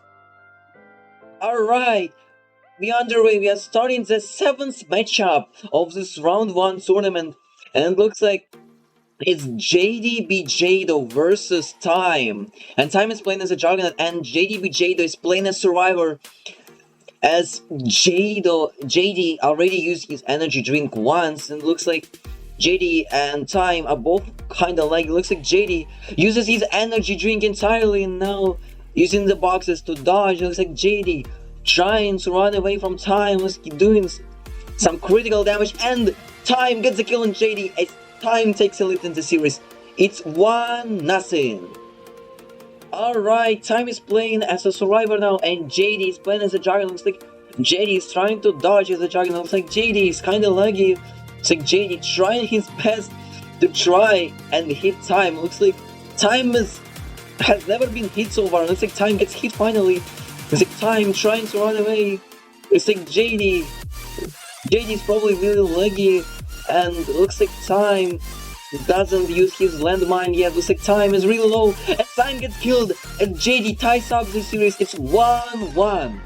Alright, we are underway. We are starting the 7th matchup of this round 1 tournament, and it looks like it's JDBJo versus Time. And Time is playing as a Juggernaut, and JDBJo is playing as Survivor. As JD already used his energy drink once, and looks like JD and Time are both kinda like. It looks like JD uses his energy drink entirely and now using the boxes to dodge. It looks like JD trying to run away from Time, was doing some critical damage, and Time gets a kill on JD as Time takes a lead in the series. It's 1-0. Alright, Time is playing as a Survivor now, and JD is playing as a Juggernaut. Looks like JD is trying to dodge as a Juggernaut. Looks like JD is kinda laggy. Looks like JD trying his best to try and hit Time. Looks like Time has never been hit so far. Looks like Time gets hit finally. Looks like Time trying to run away. Looks like JD is probably really laggy, and looks like Time doesn't use his landmine yet. Looks like Time is really low, and Time gets killed, and JD ties up the series. It's 1-1.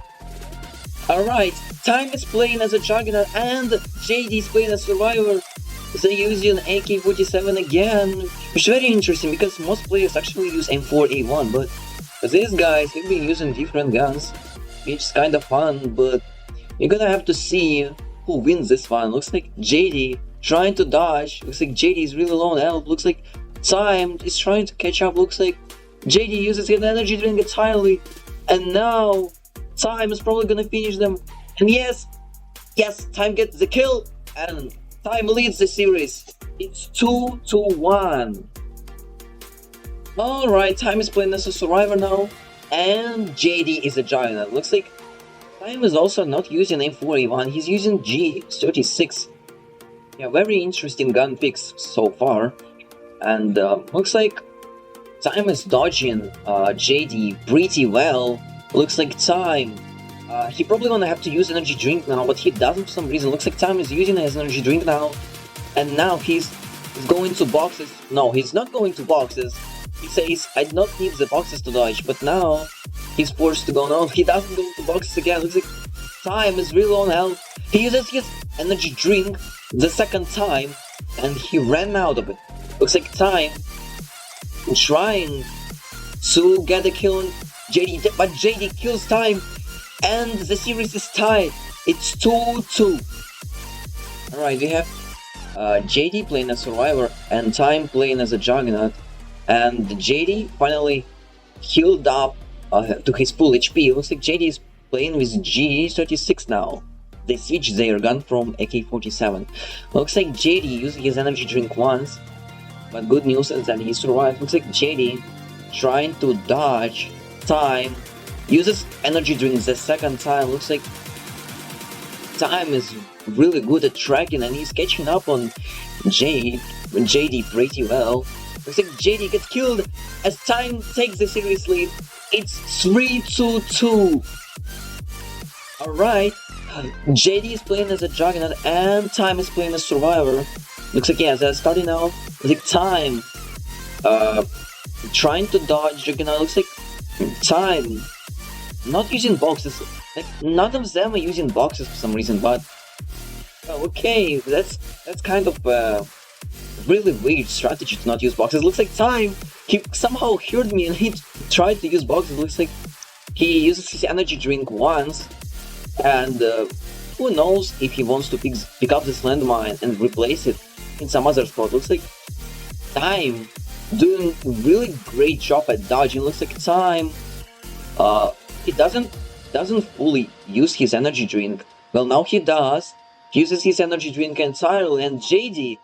Alright, Time is playing as a Juggernaut, and JD is playing as Survivor. They're using AK-47 again, which is very interesting because most players actually use M4A1, but these guys have been using different guns, which is kind of fun, but you're gonna have to see who wins this one. Looks like JD trying to dodge. Looks like JD is really low on health. Looks like Time is trying to catch up. Looks like JD uses his energy drink entirely, and now Time is probably gonna finish them. And yes, Time gets the kill, and Time leads the series. It's 2-1. Alright, Time is playing as a survivor now, and JD is a Juggernaut. Looks like Time is also not using M41, he's using G36. Yeah, very interesting gun picks so far. And looks like Time is dodging JD pretty well. Looks like Time, he probably gonna have to use energy drink now, but he doesn't for some reason. Looks like Time is using his energy drink now. And now he's going to boxes. No, he's not going to boxes. He says, I do not need the boxes to dodge, but now he's forced to go. No, he doesn't go to boxes again. Looks like Time is really on health. He uses his energy drink the second time, and he ran out of it. Looks like Time trying to get a kill on JD, but JD kills Time, and the series is tied. It's 2-2. Alright, we have JD playing as Survivor and Time playing as a Juggernaut, and JD finally healed up to his full HP. Looks like JD is playing with G36 now. They switched their gun from AK-47. Looks like JD used his energy drink once, but good news is that he survived. Looks like JD trying to dodge Time, uses energy drink the second time. Looks like Time is really good at tracking, and he's catching up on JD pretty well. Looks like JD gets killed as Time takes the series lead. It's 3-2. Alright, JD is playing as a Juggernaut and Time is playing as Survivor. Looks like, yeah, they're starting out. Looks like Time trying to dodge Juggernaut. Looks like Time not using boxes. Like, none of them are using boxes for some reason, but okay, that's kind of really weird strategy to not use boxes. Looks like Time, he somehow heard me and he tried to use boxes. Looks like he uses his energy drink once, and who knows if he wants to pick up this landmine and replace it in some other spot. Looks like Time doing really great job at dodging. Looks like Time, he doesn't fully use his energy drink. Well, now he does. He uses his energy drink entirely, and JD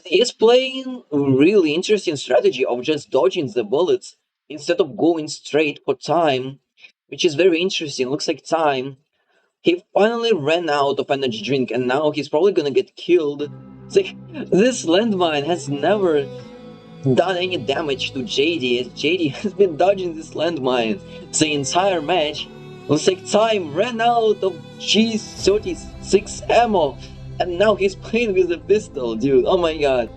is playing a really interesting strategy of just dodging the bullets instead of going straight for Time, which is very interesting. Looks like Time, he finally ran out of energy drink, and now he's probably gonna get killed. It's like, this landmine has never done any damage to JD, as JD has been dodging this landmine the entire match. Looks like Time ran out of G36 ammo, and now he's playing with a pistol, dude. Oh my god.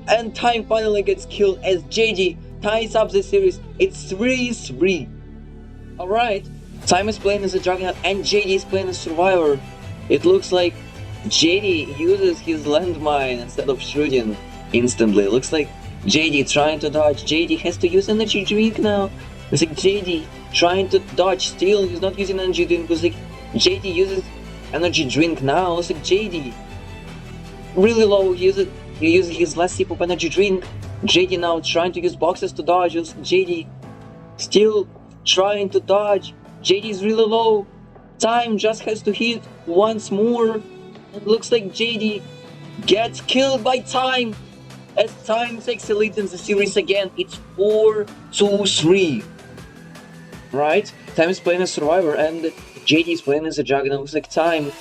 And Time finally gets killed as JD ties up the series. It's 3-3. Alright, Time is playing as a Juggernaut and JD is playing as Survivor. It looks like JD uses his landmine instead of shooting instantly. Looks like JD trying to dodge. JD has to use energy drink now. It's like JD trying to dodge still. He's not using energy drink. It's like JD uses energy drink now. It's like JD really low. He uses his last sip of energy drink. JD now trying to use boxes to dodge. It's like JD still trying to dodge. JD is really low. Time just has to hit once more. It looks like JD gets killed by Time as Time takes the lead in the series again. It's 4-3. Right? Time is playing as Survivor and JD is playing as a Juggernaut. Looks like Time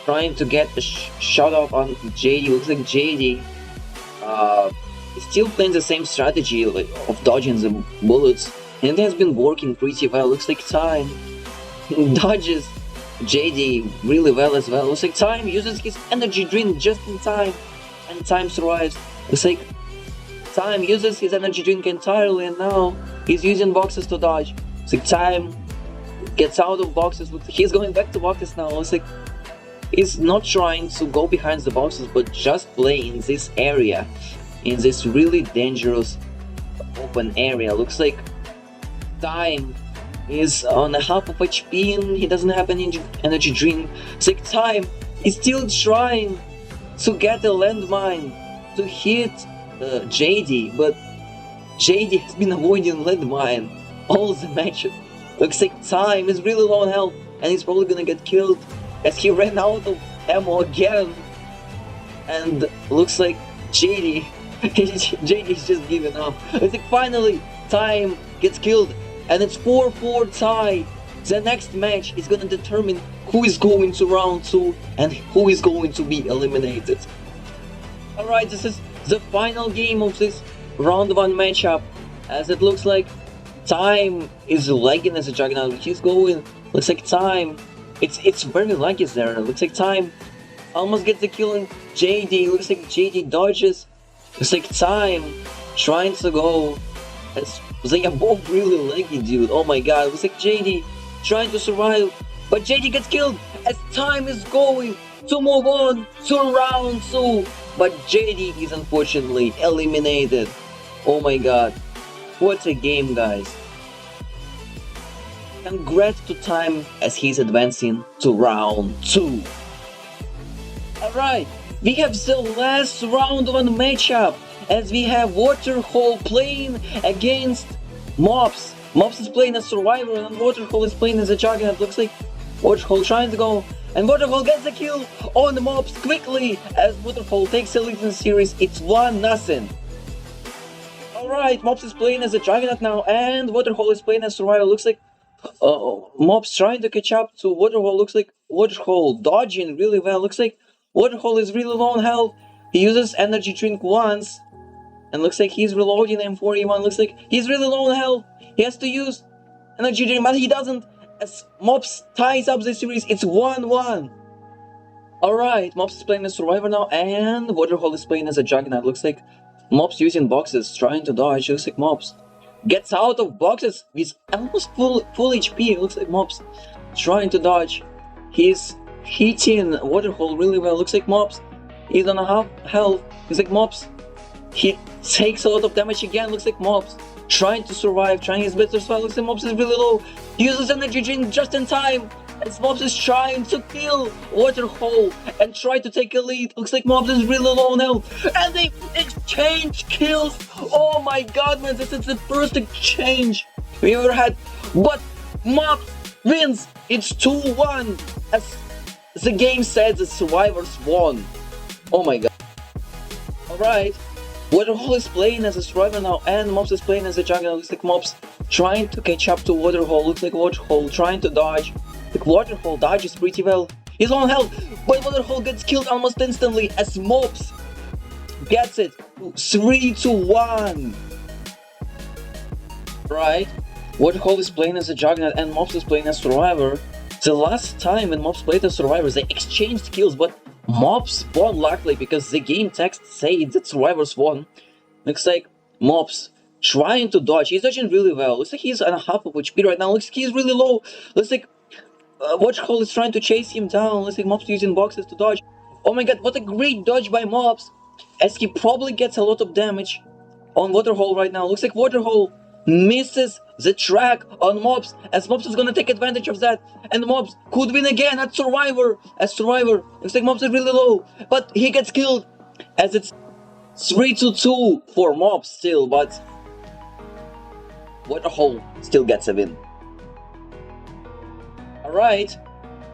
trying to get a shot off on JD. Looks like JD is still playing the same strategy of dodging the bullets, and it has been working pretty well. Looks like Time dodges JD really well as well. Looks like Time uses his energy drink just in time, and Time survives. Looks like Time uses his energy drink entirely, and now he's using boxes to dodge. Looks like Time gets out of boxes. He's going back to boxes now. Looks like he's not trying to go behind the boxes, but just play in this area, in this really dangerous open area. Looks like Time is on a half of HP and he doesn't have any energy drink. It's like Time is still trying to get a landmine to hit JD, but JD has been avoiding landmine all the matches. Looks like Time is really low on health, and he's probably gonna get killed as he ran out of ammo again. And looks like JD, JD's just giving up. I think finally Time gets killed, and it's 4-4 tie. The next match is gonna determine who is going to round 2 and who is going to be eliminated. Alright, this is the final game of this round 1 matchup, as it looks like Time is lagging as a Juggernaut. He's going, looks like Time, it's very laggy there. Looks like Time almost gets the kill on JD. Looks like JD dodges. Looks like Time trying to go. They are both really laggy, dude. Oh my god. Looks like JD trying to survive, but JD gets killed as Time is going to move on to round 2. But JD is unfortunately eliminated. Oh my god. What a game, guys. Congrats to Time as he's advancing to round 2. Alright, we have the last round 1 matchup as we have Waterhole playing against Mops. Mops is playing as Survivor and Waterhole is playing as a Juggernaut. Looks like Waterhole trying to go, and Waterhole gets the kill on the Mops quickly as Waterhole takes the lead in the series. It's 1-0. Alright, Mops is playing as a Juggernaut now, and Waterhole is playing as Survivor. Looks like Mops trying to catch up to Waterhole. Looks like Waterhole dodging really well. Looks like Waterhole is really low on health. He uses energy drink once, and looks like he's reloading M41. Looks like he's really low on health. He has to use energy drink, but he doesn't. As Mops ties up the series, it's 1-1. Alright, Mops is playing as Survivor now, and Waterhole is playing as a Juggernaut. Looks like Mops using boxes, trying to dodge. Looks like Mops gets out of boxes with almost full HP. Looks like Mops trying to dodge. He's hitting Waterhole really well. Looks like Mops, he's on a half health. Looks like Mops, he takes a lot of damage again. Looks like Mops trying to survive, trying his best to survive. Looks like Mops is really low. He uses energy drink just in time as Mops is trying to kill Waterhole and try to take a lead. Looks like Mops is really low on health, and they exchange kills. Oh my god, man, this is the first exchange we ever had, but Mops wins. It's 2-1 as the game says the survivors won. Oh my god. Alright, Waterhole is playing as a survivor now, and Mops is playing as a Juggernaut. Looks like Mops trying to catch up to Waterhole. Looks like Waterhole trying to dodge. The Waterhole dodges pretty well. He's on health, but Waterhole gets killed almost instantly as Mops gets it 3-1. Right, Waterhole is playing as a Juggernaut and Mops is playing as Survivor. The last time when Mops played as Survivor, they exchanged kills, but Mops won luckily because the game text said that Survivors won. Looks like Mops trying to dodge. He's dodging really well. Looks like he's on a half of HP right now. Looks like he's really low. Looks like Waterhole is trying to chase him down. Looks like Mops using boxes to dodge. Oh my god, what a great dodge by Mops, as he probably gets a lot of damage on Waterhole right now. Looks like Waterhole misses the track on Mops, as Mops is gonna take advantage of that, and Mops could win again at Survivor. As Survivor, looks like Mops is really low, but he gets killed as it's 3-2 for Mops still, but Waterhole still gets a win. Alright,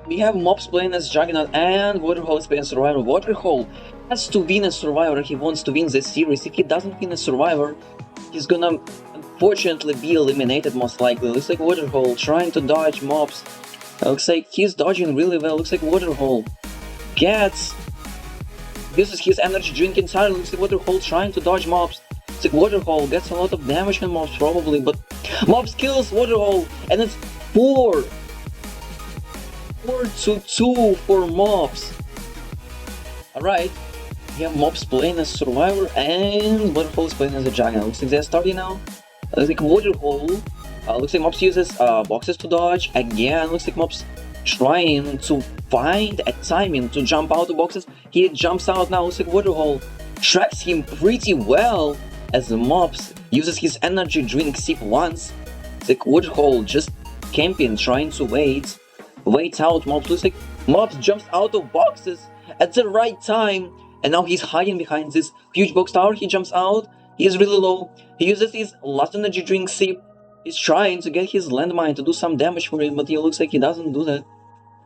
we have Mops playing as Juggernaut and Waterhole is playing as Survivor. Waterhole has to win as Survivor. He wants to win this series. If he doesn't win as Survivor, he's gonna unfortunately be eliminated most likely. Looks like Waterhole trying to dodge Mops. Looks like he's dodging really well. Looks like Waterhole uses his energy drink entirely. Looks like Waterhole trying to dodge Mops. Looks like Waterhole gets a lot of damage on Mops probably, but Mops kills Waterhole, and it's 4-2 for Mops. Alright, we have Mops playing as Survivor and Waterhole is playing as a Juggernaut. Looks like they're starting now. Looks like Waterhole, looks like Mops uses boxes to dodge again. Looks like Mops trying to find a timing to jump out of boxes. He jumps out now. Looks like Waterhole tracks him pretty well as Mops uses his energy drink sip once. It's like Waterhole just camping, trying to wait out Mops. Looks like Mops jumps out of boxes at the right time And now he's hiding behind this huge box tower. He jumps out. He is really low. He uses his last energy drink sip. He's trying to get his landmine to do some damage for him, but he looks like he doesn't do that.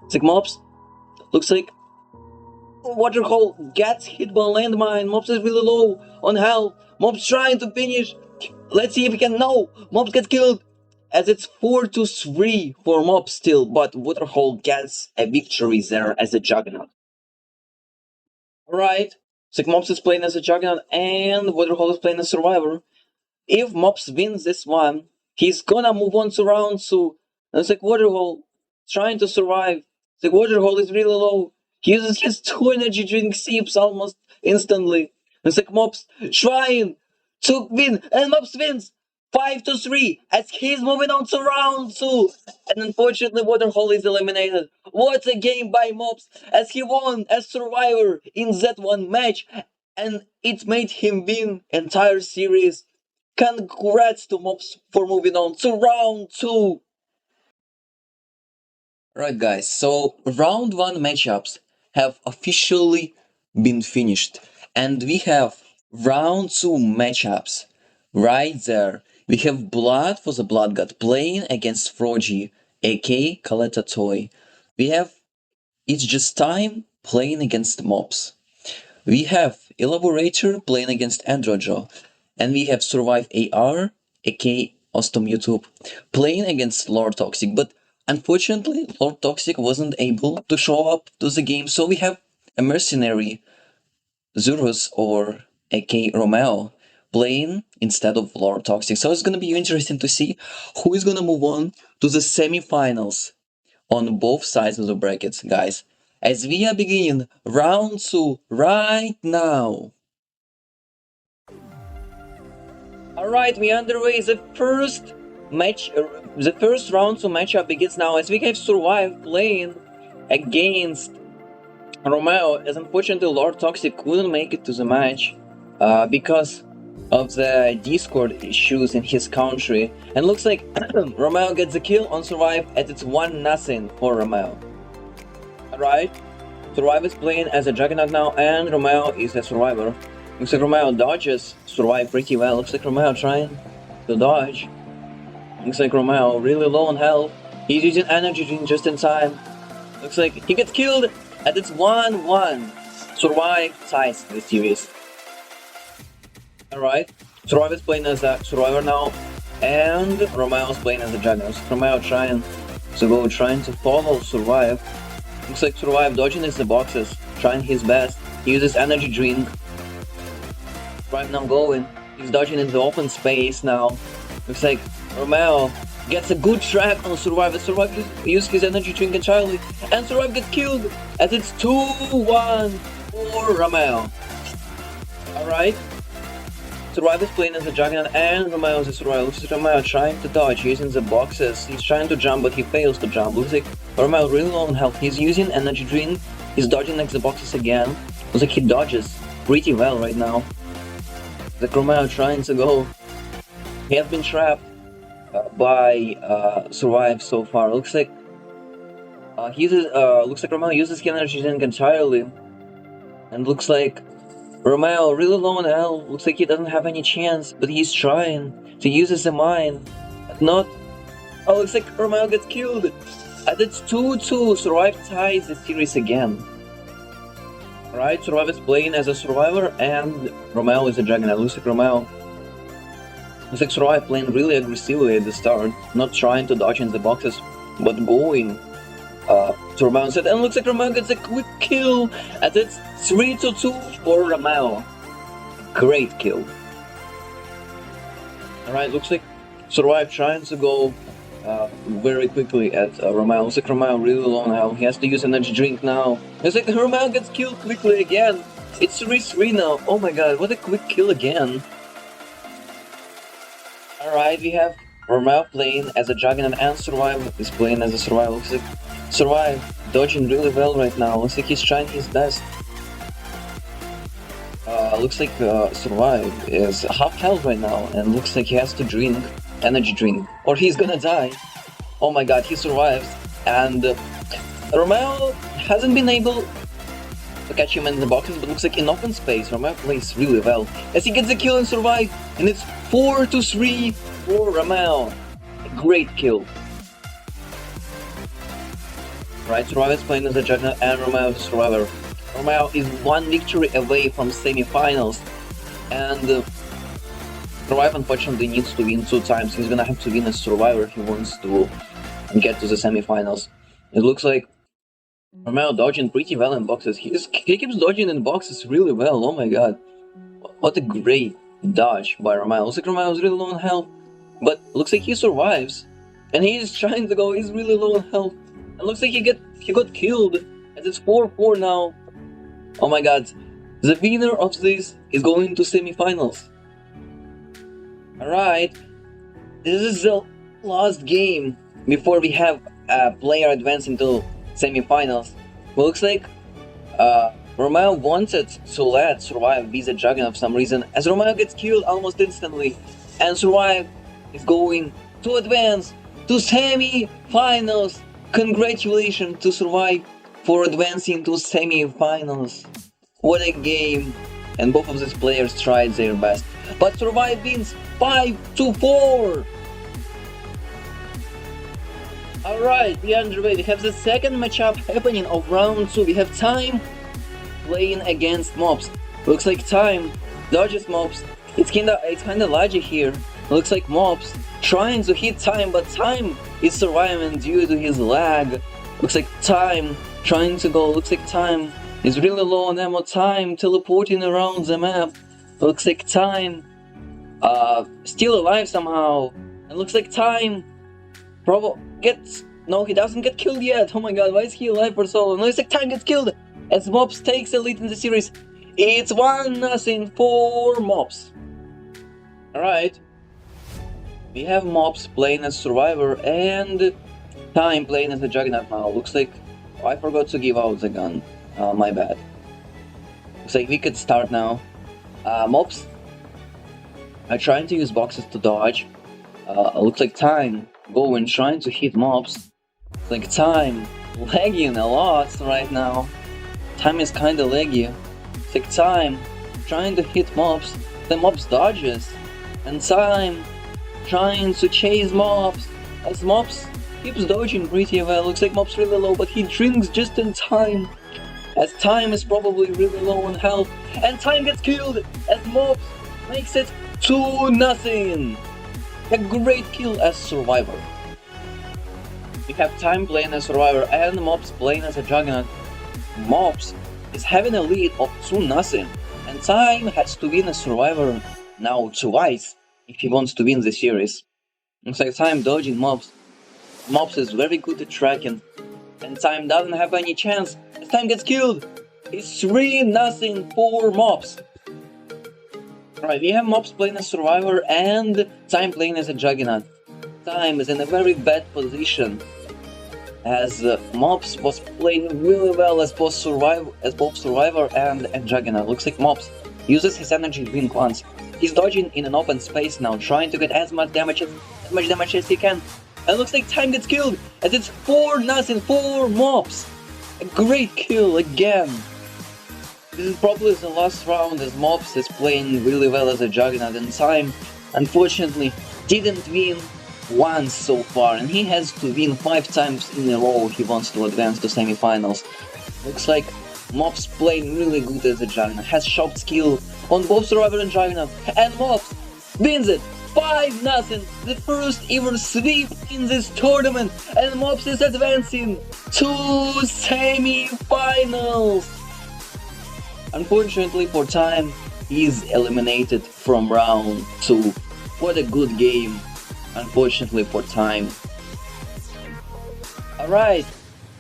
It's like Mops. Looks like Waterhole gets hit by a landmine. Mops is really low on health. Mops trying to finish. Let's see if he can. No! Mops gets killed! As it's 4-3 for Mops still, but Waterhole gets a victory there as a Juggernaut. Alright, so Mops is playing as a Juggernaut and Waterhole is playing as Survivor. If Mops wins this one, he's gonna move on to round 2. And it's like Waterhole trying to survive. It's like Waterhole is really low. He uses his 2 energy drink sips almost instantly. And it's like Mops trying to win, and Mops wins 5-3 as he's moving on to round 2. And unfortunately, Waterhole is eliminated. What a game by Mops as he won as Survivor in that one match, and it made him win entire series. Congrats to Mops for moving on to round 2. Right, guys, so round 1 matchups have officially been finished, and we have round 2 matchups right there. We have Blood for the Blood God playing against Froggy, aka Coletta Toy. We have It's Just Time playing against Mops. We have Eliberator playing against Andro, and we have Survive AR, aka Ostom YouTube, playing against Lord Toxic. But unfortunately, Lord Toxic wasn't able to show up to the game, so we have a mercenary, Zurus or aka Romeo, playing instead of Lord Toxic. So it's gonna be interesting to see who is gonna move on to the semifinals on both sides of the brackets, guys. As we are beginning round 2 right now. Alright, we underway the first match, the first round 2 matchup begins now as we have survived playing against Romeo, as unfortunately Lord Toxic couldn't make it to the match because of the Discord issues in his country, and looks like Romeo gets the kill on Survive as it's 1-0 for Romeo. Alright, Survive is playing as a Juggernaut now, and Romeo is a Survivor. Looks like Romeo dodges Survive pretty well. Looks like Romeo trying to dodge. Looks like Romeo really low on health. He's using energy drink just in time. Looks like he gets killed, and it's 1-1. Survive ties the series. Alright, Survive is playing as a Survivor now, and Romeo is playing as a Juggernaut. Romeo trying to follow Survive. Looks like Survive dodging into the boxes, trying his best. He uses energy drink. Right now going. He's dodging into open space now. Looks like Romeo gets a good track on Survive. Survive uses his energy drink entirely, and Survive gets killed as it's 2-1 for Romeo. Alright. Survive is playing as a Juggernaut and Romeo is a Survivor. Looks like Romeo trying to dodge using the boxes. He's trying to jump, but he fails to jump. Looks like Romeo really low on health. He's using energy drink. He's dodging next the boxes again. Looks like he dodges pretty well right now. The Romeo trying to go. He has been trapped by Survive so far. Looks like Romeo uses his energy drink entirely, and looks like Romeo really low on health. Looks like he doesn't have any chance, but he's trying to use his mine. But not. Oh, looks like Romeo gets killed. And it's 2-2. Survive ties the series again. Right, Survive is playing as a Survivor and Romeo is a Juggernaut. Looks like Survive playing really aggressively at the start, not trying to dodge in the boxes, but going to Romeo set, and looks like Romeo gets a quick kill, and it's 3-2 for Romeo. Great kill. Alright, looks like Survive trying to go very quickly at Romeo. Looks like Romeo really low now. He has to use energy drink now. Looks like Romeo gets killed quickly again. It's 3-3 now. Oh my god, what a quick kill again. Alright, we have Romeo playing as a Juggernaut and Survive is playing as a Survivor. Looks like Survive dodging really well right now. Looks like he's trying his best. Looks like Survive is half health right now, and looks like he has to drink energy drink or he's gonna die. Oh my god, he survives, and Romeo hasn't been able to catch him in the boxes, but looks like in open space, Romeo plays really well. As he gets the kill and survives, and it's 4-3 for Romeo. A great kill. Right, Survivor is playing as a Juggernaut and Romeo is a Survivor. Romeo is one victory away from semi-finals, and Survivor unfortunately needs to win 2 times. He's gonna have to win as Survivor if he wants to get to the semi-finals. It looks like Romeo dodging pretty well in boxes. He keeps dodging in boxes really well. Oh my god. What a great dodge by Romeo. Looks like Romeo is really low on health, but looks like he survives. And he's trying to go, he's really low on health. And looks like he got killed, as it's 4-4 now. Oh my god. The winner of this is going to semi-finals. Alright. This is the last game before we have a player advancing to semi-finals. Looks like Romeo wanted to let Survive be the Juggernaut for some reason, as Romeo gets killed almost instantly, and Survive is going to advance to semi-finals. Congratulations to Survive for advancing to semi-finals. What a game, and both of these players tried their best, but Survive wins 5-4. Alright, we are underway. We have the second matchup happening of round 2. We have Time playing against Mops. Looks like Time dodges Mops. It's kinda logic here. Looks like Mops trying to hit Time, but Time is surviving due to his lag. Looks like Time trying to go. Looks like Time is really low on ammo. Time teleporting around the map. Looks like Time still alive somehow. And looks like Time no, he doesn't get killed yet. Oh my god, why is he alive for so long? Looks like Time gets killed as Mops takes the lead in the series. It's 1-0 for Mops. Alright. We have Mops playing as Survivor and Time playing as the Juggernaut now. Looks like I forgot to give out the gun. My bad. Looks like we could start now. Mops are trying to use boxes to dodge. Looks like Time going trying to hit Mops. Looks like Time lagging a lot right now. Time is kinda laggy. Looks like Time trying to hit Mops. Then Mops dodges. And Time trying to chase Mops. As Mops keeps dodging pretty well. Looks like Mops really low, but he drinks just in time. As Time is probably really low on health. And Time gets killed as Mops makes it 2-0. A great kill as Survivor. We have Time playing as Survivor and Mops playing as a Juggernaut. Mops is having a lead of 2-0, and Time has to win as Survivor now twice if he wants to win the series. Looks like Time dodging Mops. Mops is very good at tracking, and Time doesn't have any chance as Time gets killed. It's 3-0 for Mops. Right, we have Mops playing as Survivor and Time playing as a Juggernaut. Time is in a very bad position, as Mops was playing really well as both Survivor and Juggernaut. Looks like Mops uses his energy to win once. He's dodging in an open space now, trying to get as much damage as he can. And looks like Time gets killed, as it's 4-0 for Mops. A great kill again. This is probably the last round, as Mops is playing really well as a Juggernaut, and Time unfortunately didn't win once so far, and he has to win 5 times in a row if he wants to advance to semi-finals. Looks like Mops playing really good as a Juggernaut, has sharp skill on both Survivor and Juggernaut, and Mops wins it 5-0, the first ever sweep in this tournament, and Mops is advancing to semi-finals. Unfortunately for Time, he's eliminated from round 2. What a good game, unfortunately for Time. Alright,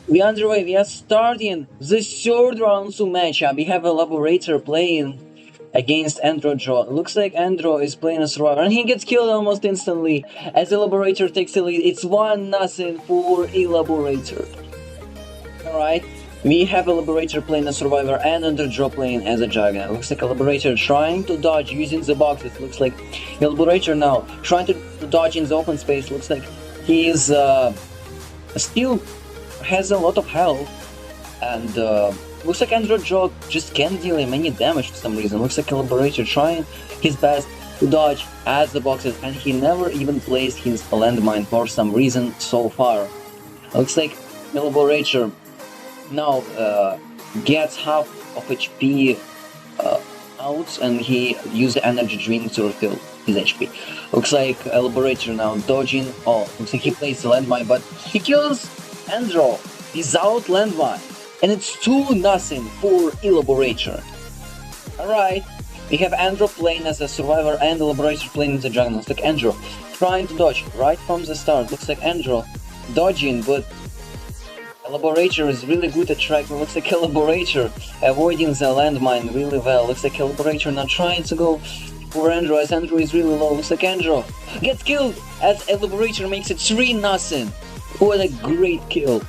we are underway. We are starting the third round 2 matchup. We have Eliberator playing against Andro. Looks like Andro is playing a Survivor, and he gets killed almost instantly as Eliberator takes the lead. It's 1-0 for Eliberator. Alright. We have Eliberator playing a Survivor and Andro playing as a Juggernaut. Looks like Eliberator trying to dodge using the boxes. Looks like Eliberator now trying to dodge in the open space. Looks like he is still has a lot of health, and Looks like Andro just can't deal him any damage for some reason. Looks like Eliberator trying his best to dodge at the boxes, and he never even placed his landmine for some reason so far. Looks like Eliberator now gets half of HP out, and he used the energy drink to refill his HP. Looks like Eliberator now dodging. Oh, looks like he plays the landmine, but he kills Andro without landmine. And it's 2-0 for Eliberator. Alright, we have Andro playing as a survivor and Eliberator playing as a Juggernaut. Looks like Andro trying to dodge right from the start. Looks like Andro dodging, but Eliberator is really good at tracking. Looks like Eliberator avoiding the landmine really well. Looks like Eliberator not trying to go for Andro, as Andro is really low. Looks like Andro gets killed as Eliberator makes it 3-0. What a great kill.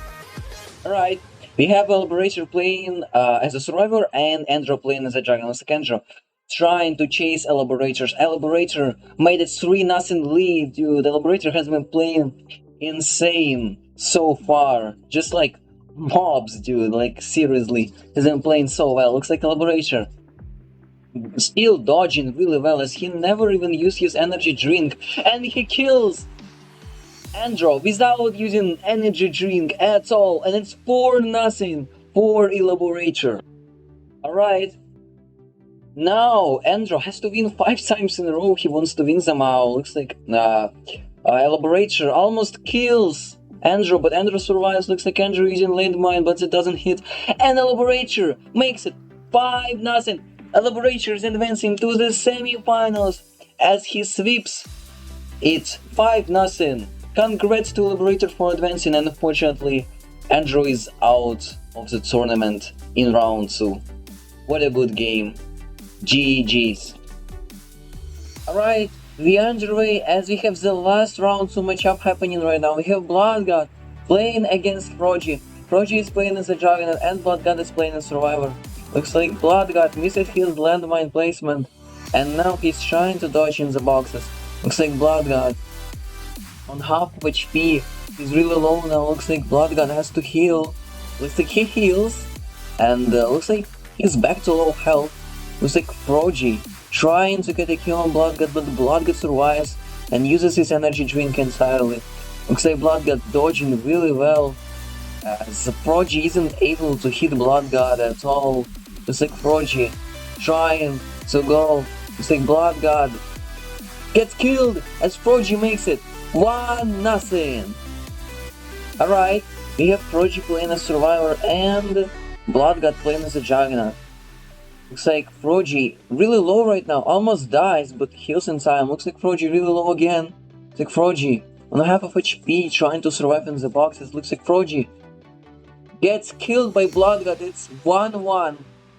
Alright, we have Eliberator playing as a survivor and Andro playing as a Juggernaut. Looks like Andro trying to chase Eliberators. Eliberator made it 3-0 lead, dude. Eliberator has been playing insane so far. Just like Mops, dude. Like, seriously. He's been playing so well. Looks like Eliberator still dodging really well, as he never even used his energy drink. And he kills Andro without using energy drink at all. And it's 4-0 for Eliberator. Alright. Now, Andro has to win 5 times in a row. He wants to win somehow. Looks like Eliberator almost kills Andro, but Andro survives. Looks like Andro using landmine, but it doesn't hit. And Eliberator makes it 5-0. Eliberator is advancing to the semifinals as he sweeps. It's 5-0. Congrats to Eliberator for advancing, and unfortunately, Andro is out of the tournament in round 2. What a good game. GG's. Alright, we are underway as we have the last round 2 matchup happening right now. We have Bloodgod playing against Froggy. Froggy is playing as a Juggernaut and Bloodgod is playing as Survivor. Looks like Bloodgod missed his landmine placement and now he's trying to dodge in the boxes. Looks like Bloodgod on half of HP. He's really low now. Looks like Bloodgod has to heal. Looks like he heals and looks like he's back to low health. Looks like Froggy trying to get a kill on Bloodgod, but Bloodgod survives and uses his energy drink entirely. Looks like Bloodgod dodging really well, as Froggy isn't able to hit Bloodgod at all. Looks like Froggy trying to go. Looks like Bloodgod gets killed as Froggy makes it 1-0. Alright, we have Froggy playing as Survivor and Bloodgod playing as a Juggernaut. Looks like Froggy really low right now, almost dies, but heals in time. Looks like Froggy really low again. Looks like Froggy on half of HP trying to survive in the boxes. Looks like Froggy gets killed by Bloodgod. It's 1-1.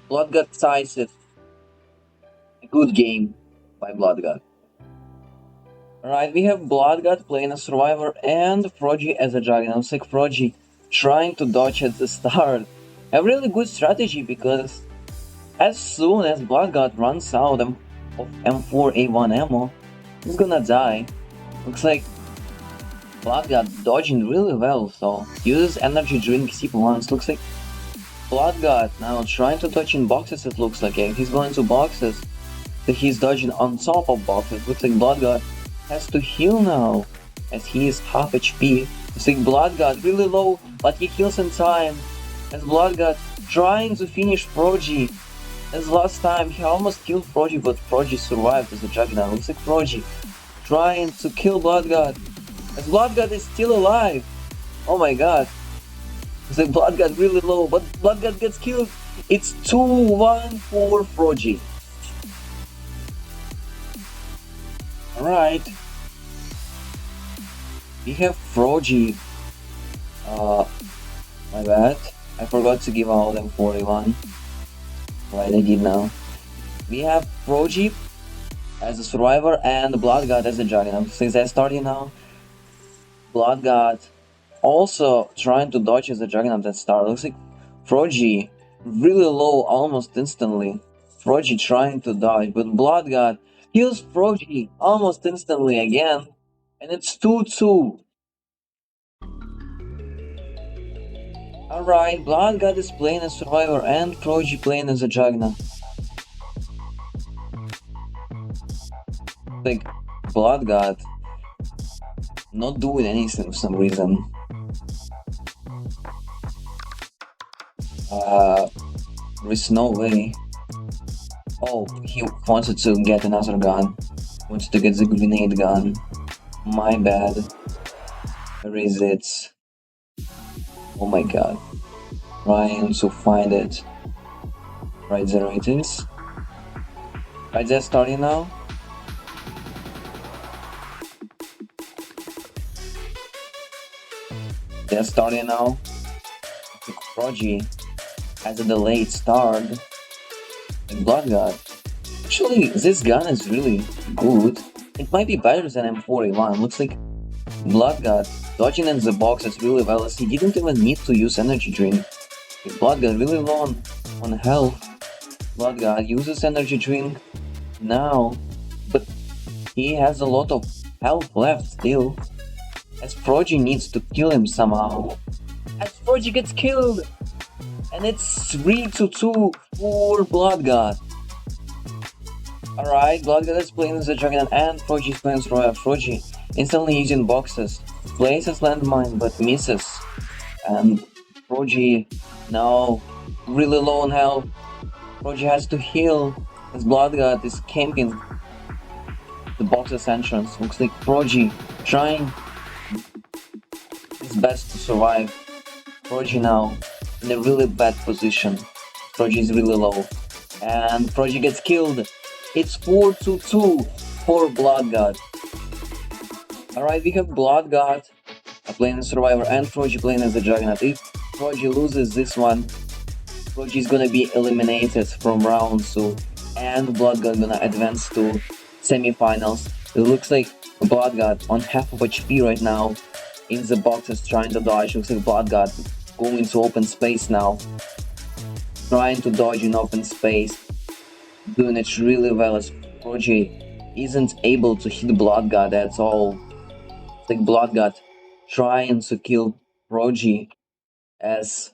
Bloodgod ties it. A good game by Bloodgod. Alright, we have Bloodgod playing as Survivor and Froggy as a Juggernaut. Looks like Froggy trying to dodge at the start. A really good strategy, because as soon as Bloodgod runs out of M4A1 ammo, he's gonna die. Looks like Bloodgod dodging really well, so uses energy drink CP1s. Looks like Bloodgod now trying to dodge in boxes, it looks like. Yeah, he's going to boxes, so he's dodging on top of boxes. Looks like Bloodgod has to heal now, as he is half HP. Looks like Bloodgod really low, but he heals in time, as Bloodgod trying to finish Froggy. As last time, he almost killed Froggy, but Froggy survived as a Juggernaut. Looks like Froggy trying to kill Bloodgod, as Bloodgod is still alive. Oh my god. Looks like Bloodgod really low, but Bloodgod gets killed. It's 2-1 for Froggy. Alright. We have Froggy. My bad. I forgot to give out M41. Right, I did now. We have Froggy as a Survivor and Bloodgod as a Juggernaut. Since I started now, Bloodgod also trying to dodge as a Juggernaut at start. Looks like Froggy really low almost instantly. Froggy trying to dodge, but Bloodgod kills Froggy almost instantly again, and it's 2-2. Alright, Blood God is playing as Survivor and Froggy playing as a Juggernaut. Like, Blood God not doing anything for some reason. There is no way. Oh, he wanted to get another gun. Wanted to get the grenade gun. My bad. Where is it? Oh my god. Trying to find it. Right there it is. Right there, starting now. They're starting now. Froggy has a delayed start. Like Blood God. Actually, this gun is really good. It might be better than M41. Looks like Blood God dodging in the boxes really well as he didn't even need to use energy drink. Blood God really low on health. Blood God uses energy drink now, but he has a lot of health left still. As Froggy needs to kill him somehow. As Froggy gets killed! And it's 3-2 for Blood God. Alright, Blood God is playing as a Juggernaut and Froggy is playing as Royal. Froggy instantly using boxes, places landmine but misses. And Froggy now really low on health. Froggy has to heal as Blood God is camping the boxes entrance. Looks like Froggy trying his best to survive. Froggy now in a really bad position. Froggy is really low. And Froggy gets killed. It's 4-2 for Blood God. Alright, we have Blood God playing as Survivor and Froggy playing as a Juggernaut. If Froggy loses this one, Froggy is gonna be eliminated from round 2 and Blood God gonna advance to semifinals. It looks like Blood God on half of HP right now in the boxes trying to dodge. Looks like Blood God going to open space now. Trying to dodge in open space. Doing it really well as Froggy isn't able to hit Blood God at all. It's like Blood God trying to kill Froggy as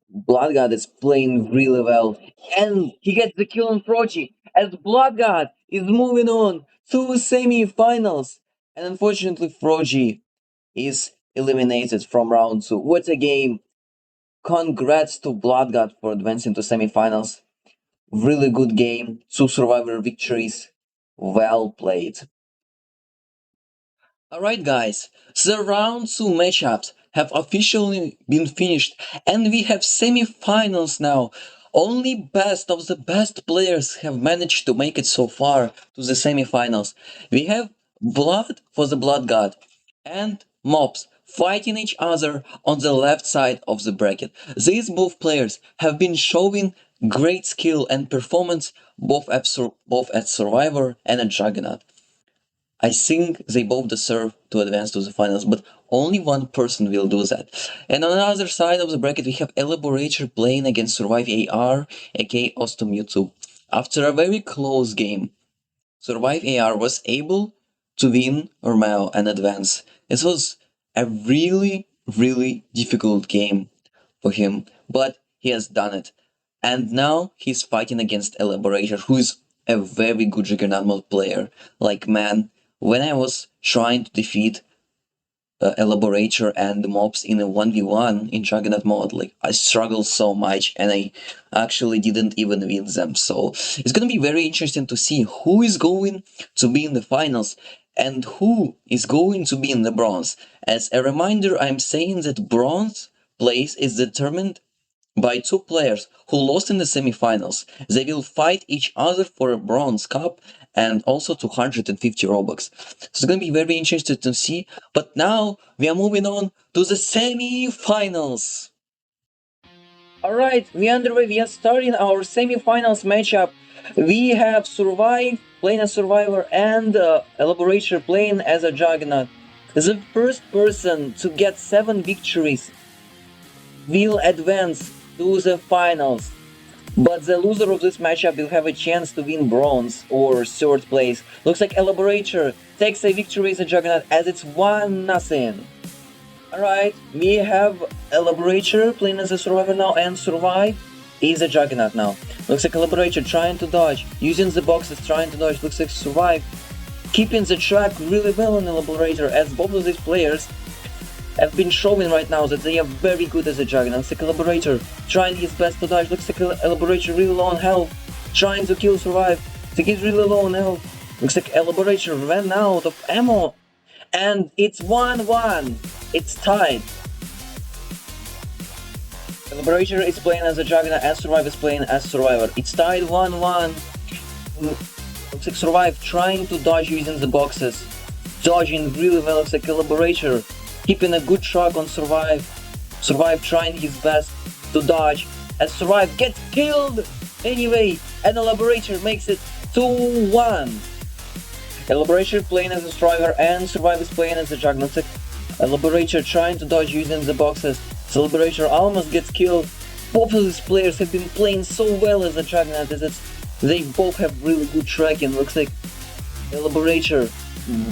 Blood God is playing really well. And he gets the kill on Froggy as Blood God is moving on to semi-finals. And unfortunately Froggy is eliminated from round 2. What a game! Congrats to Blood God for advancing to semi-finals. Really good game, 2 Survivor victories. Well played. Alright guys, the round 2 matchups have officially been finished and we have semi-finals now. Only best of the best players have managed to make it so far to the semi-finals. We have Blood for the Blood God and Mops fighting each other on the left side of the bracket. These both players have been showing great skill and performance both at Survivor and at Juggernaut. I think they both deserve to advance to the finals, but only one person will do that. And on the other side of the bracket, we have Eliberator playing against Survive AR, aka Ostom YouTube. After a very close game, Survive AR was able to win Romeo and advance. This was a really difficult game for him, but he has done it. And now he's fighting against Eliberator, who is a very good Juggernaut mode player. Like, man, when I was trying to defeat Eliberator and the Mops in a 1v1 in Juggernaut mode, like, I struggled so much and I actually didn't even win them. So it's gonna be very interesting to see who is going to be in the finals and who is going to be in the bronze. As a reminder, I'm saying that bronze place is determined by 2 players who lost in the semifinals. They will fight each other for a bronze cup and also 250 Robux. So it's gonna be very interesting to see. But now we are moving on to the semifinals. Alright, we underway. We are starting our semifinals matchup. We have Survive playing as Survivor and Eliberator playing as a Juggernaut. The first person to get 7 victories will advance to the finals. But the loser of this matchup will have a chance to win bronze or 3rd place. Looks like Eliberator takes a victory as a Juggernaut as it's 1-0. Alright, we have Eliberator playing as a survivor now, and Survive is a Juggernaut now. Looks like Eliberator trying to dodge, using the boxes trying to dodge. Looks like Survive keeping the track really well on Eliberator, as both of these players have been showing right now that they are very good as a Juggernaut. Looks like Eliberator trying his best to dodge. Looks like Eliberator really low on health, trying to kill Survive. So he's really low on health. Looks like Eliberator ran out of ammo, and it's 1-1. It's tied. Eliberator is playing as a Juggernaut and Survive is playing as Survivor. It's tied 1-1. Looks like Survive trying to dodge using the boxes. Dodging really well. Looks like Eliberator keeping a good track on Survive. Survive trying his best to dodge as Survive gets killed anyway, and Eliberator makes it 2-1. Eliberator playing as a Survivor and Survive is playing as a Juggernaut. Eliberator trying to dodge using the boxes. Eliberator almost gets killed. Both of these players have been playing so well as a Juggernaut, as they both have really good tracking. Looks like Eliberator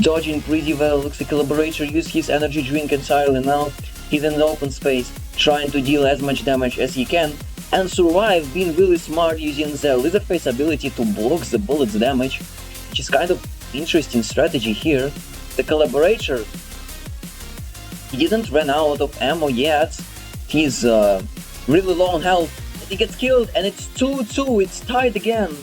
dodging pretty well. Looks like Eliberator used his energy drink entirely. Now he's in the open space trying to deal as much damage as he can, and Survive being really smart using the Leatherface ability to block the bullets damage, which is kind of interesting strategy here. The Eliberator, he didn't run out of ammo yet. He's really low on health. And he gets killed, and it's 2-2. It's tied again.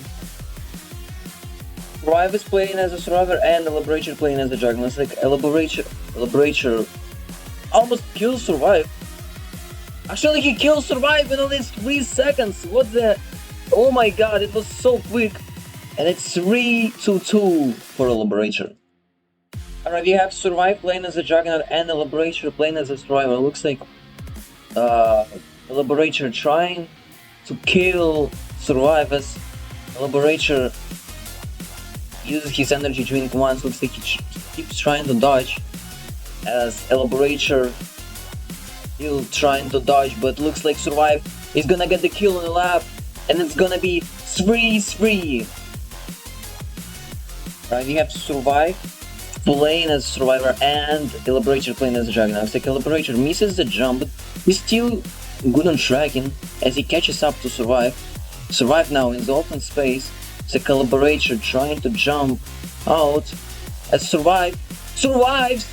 Survive is playing as a Survivor and Eliberator playing as a Juggernaut. It's like Eliberator almost kills Survive. Actually, he kills Survive in only 3 seconds. What the? Oh my god, it was so quick. And it's 3-2 for Eliberator. Alright, we have Survive playing as a Juggernaut and Eliberator playing as a Survivor. Looks like Eliberator trying to kill Survive as Eliberator uses his energy drink once. Looks like he keeps trying to dodge as Eliberator still trying to dodge, but looks like Survive is gonna get the kill in the lab, and it's gonna be 3-3. Right, we have Survive playing as Survivor and Eliberator playing as a Juggernaut. Looks like Eliberator misses the jump, but he's still good on tracking as he catches up to Survive. Survive now in the open space. The Eliberator trying to jump out as Survive survives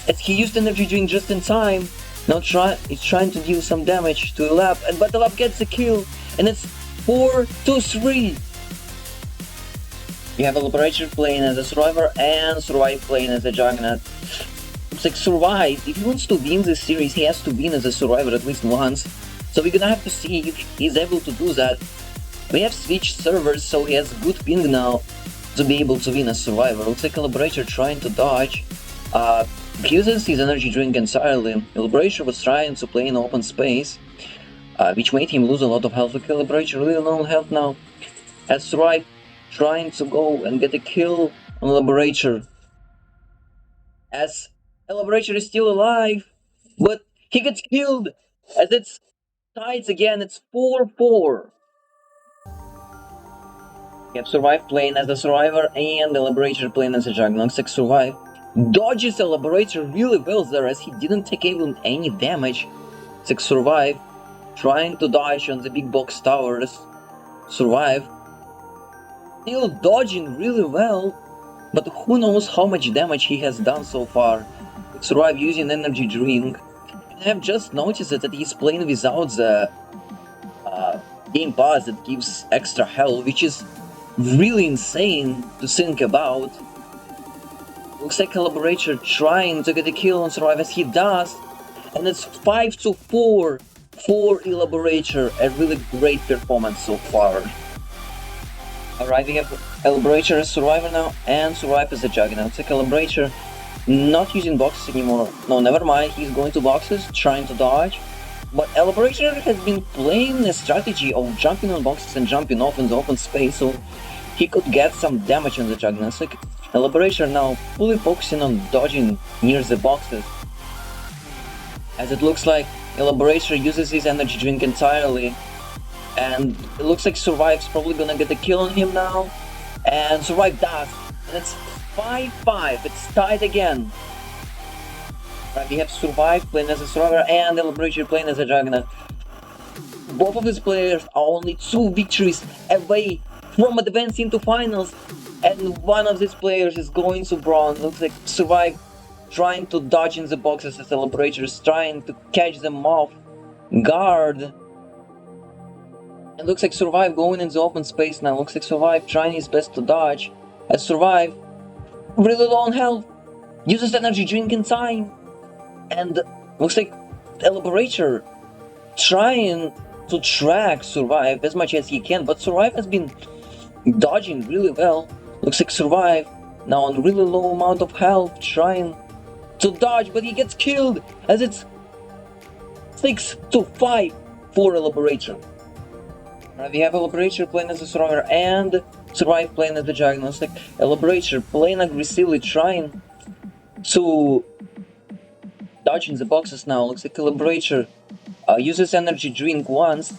as he used energy drink just in time. Now he's trying to deal some damage to the lab, but the lab gets the kill, and it's 4-3. We have Eliberator playing as a Survivor and Survive playing as a Juggernaut. Looks like Survive, if he wants to win this series, he has to win as a Survivor at least once. So we're gonna have to see if he's able to do that. We have switched servers, so he has good ping now to be able to win as Survivor. Looks like Eliberator trying to dodge. He uses his energy drink entirely. Eliberator was trying to play in open space, which made him lose a lot of health. Look, Eliberator really low on health now. As Survive trying to go and get a kill on Eliberator. As Eliberator is still alive, but he gets killed as it's tied again. It's 4-4. We have Survive playing as a Survivor and Eliberator playing as a Juggernaut. Looks like Survive dodges Eliberator really well there as he didn't take even any damage. It's like Survive trying to dodge on the big box towers. Survive still dodging really well, but who knows how much damage he has done so far. Survive using energy drink. And I have just noticed that he's playing without the game pass that gives extra health, which is really insane to think about. Looks like Eliberator trying to get a kill on Survive as he does, and it's 5-4 for Eliberator. A really great performance so far. Alright, we have Eliberator as Survivor now and Survive as a Juggernaut. It's like Eliberator not using boxes anymore. No, never mind, he's going to boxes, trying to dodge. But Eliberator has been playing a strategy of jumping on boxes and jumping off in the open space, so he could get some damage on the Juggernaut. It's like Eliberator now fully focusing on dodging near the boxes. As it looks like Eliberator uses his energy drink entirely, and it looks like Survive's probably gonna get a kill on him now, and Survive does, and it's 5-5, it's tied again. Right, we have Survive playing as a Survivor and Eliberator playing as a Juggernaut. Both of these players are only 2 victories away from advancing to finals, and one of these players is going to bronze. Looks like Survive trying to dodge in the boxes as Eliberator is trying to catch them off guard. It looks like Survive going in the open space now. Looks like Survive trying his best to dodge. As Survive, really low on health, uses energy drink in time. And looks like Eliberator trying to track Survive as much as he can. But Survive has been dodging really well. Looks like Survive now on really low amount of health, trying to dodge, but he gets killed as it's 6-5 for Eliberator. We have Eliberator playing as a Survivor and Survive playing as the Juggernaut. Like Eliberator playing aggressively, trying to dodge in the boxes now. Looks like Eliberator uses energy drink once,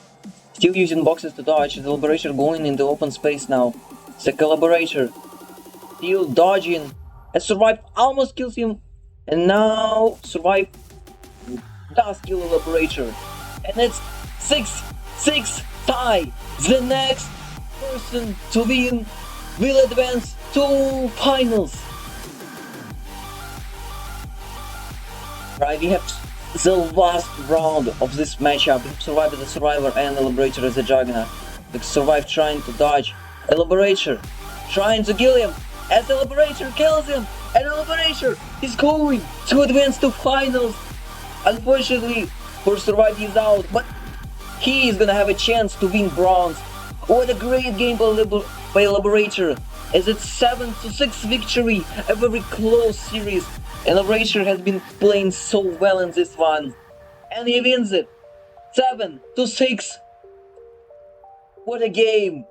still using boxes to dodge. Eliberator going in the open space now. It's like Eliberator still dodging as Survive almost kills him, and now Survive does kill Eliberator, and it's 6-6 tie. The next person to win will advance to finals. Right, we have the last round of this matchup. We have Survive as a Survivor and Eliberator as a Juggernaut. The Survive trying to dodge, Eliberator trying to kill him as Eliberator kills him, and Eliberator is going to advance to finals. Unfortunately for Survive, he's out, but he is gonna have a chance to win bronze. What a great game by Eliberator, as it's 7-6 victory, a very close series. Eliberator has been playing so well in this one, and he wins it 7-6. What a game!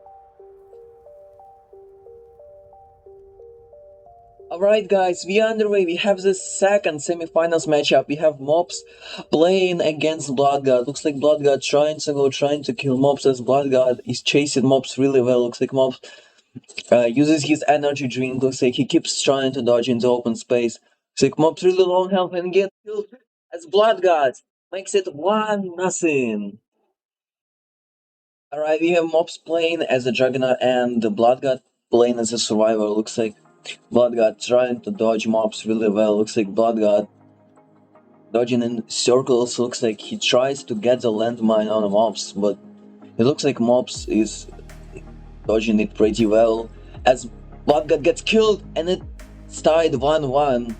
Alright guys, we are underway. We have the second semifinals matchup. We have Mops playing against Bloodgod. Looks like Bloodgod trying to kill Mops, as Bloodgod is chasing Mops really well. Looks like Mops uses his energy drink. Looks like he keeps trying to dodge into open space. Looks like Mops really low on health and gets killed as Bloodgod makes it 1-0. Alright, we have Mops playing as a Juggernaut and the Bloodgod playing as a Survivor. Looks like Bloodgod trying to dodge Mops really well. Looks like Bloodgod dodging in circles. Looks like he tries to get the landmine on Mops, but it looks like Mops is dodging it pretty well as Bloodgod gets killed, and it's tied 1-1.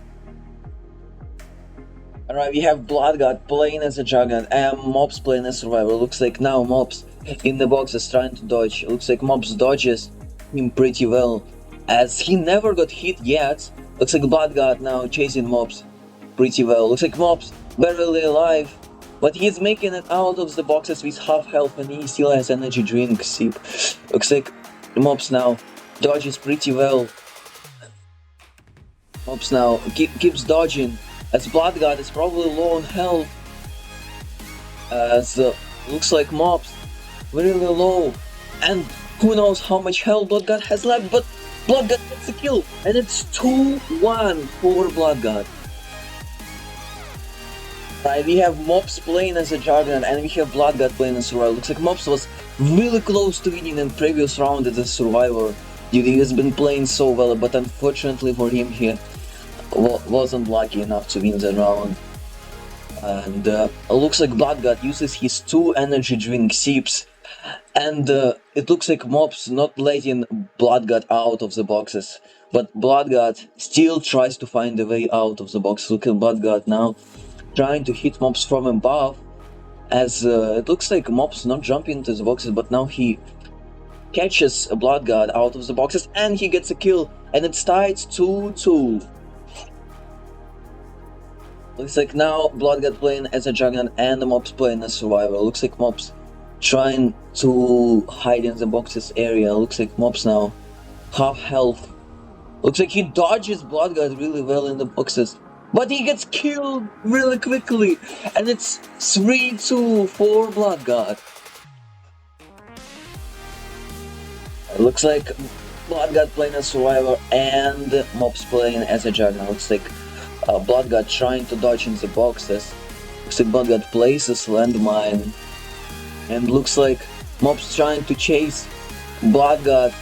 Alright, we have Bloodgod playing as a Juggernaut and Mops playing as Survivor. Looks like now Mops in the box is trying to dodge. Looks like Mops dodges him pretty well, as he never got hit yet. Looks like Bloodgod now chasing Mops pretty well. Looks like Mops barely alive, but he's making it out of the boxes with half health, and he still has energy drink sip. Looks like Mops now dodges pretty well. Mops now keeps dodging as Bloodgod is probably low on health. As looks like Mops really low, and who knows how much health Bloodgod has left, but Bloodgod gets a kill, and it's 2-1 for Bloodgod. Right, we have Mops playing as a Juggernaut and we have Bloodgod playing as a Survivor. Looks like Mops was really close to winning in previous round as a Survivor. He has been playing so well, but unfortunately for him, he wasn't lucky enough to win the round. And looks like Bloodgod uses his 2 energy drink sips, and it looks like Mops not letting Bloodgod out of the boxes, but Bloodgod still tries to find a way out of the box. Look at Bloodgod now trying to hit Mops from above, as it looks like Mops not jumping into the boxes, but now he catches Bloodgod out of the boxes and he gets a kill, and it's tied 2-2. Looks like now Bloodgod playing as a Juggernaut and the Mops playing as Survivor. Looks like Mops trying to hide in the boxes area. Looks like Mops now half health. Looks like he dodges Bloodgod really well in the boxes, but he gets killed really quickly, and it's 3-2 for Bloodgod. It looks like Bloodgod playing as Survivor and Mops playing as a Juggernaut. Looks like Bloodgood trying to dodge in the boxes. Looks like Bloodgood places landmine. And looks like Mops trying to chase Bloodgood.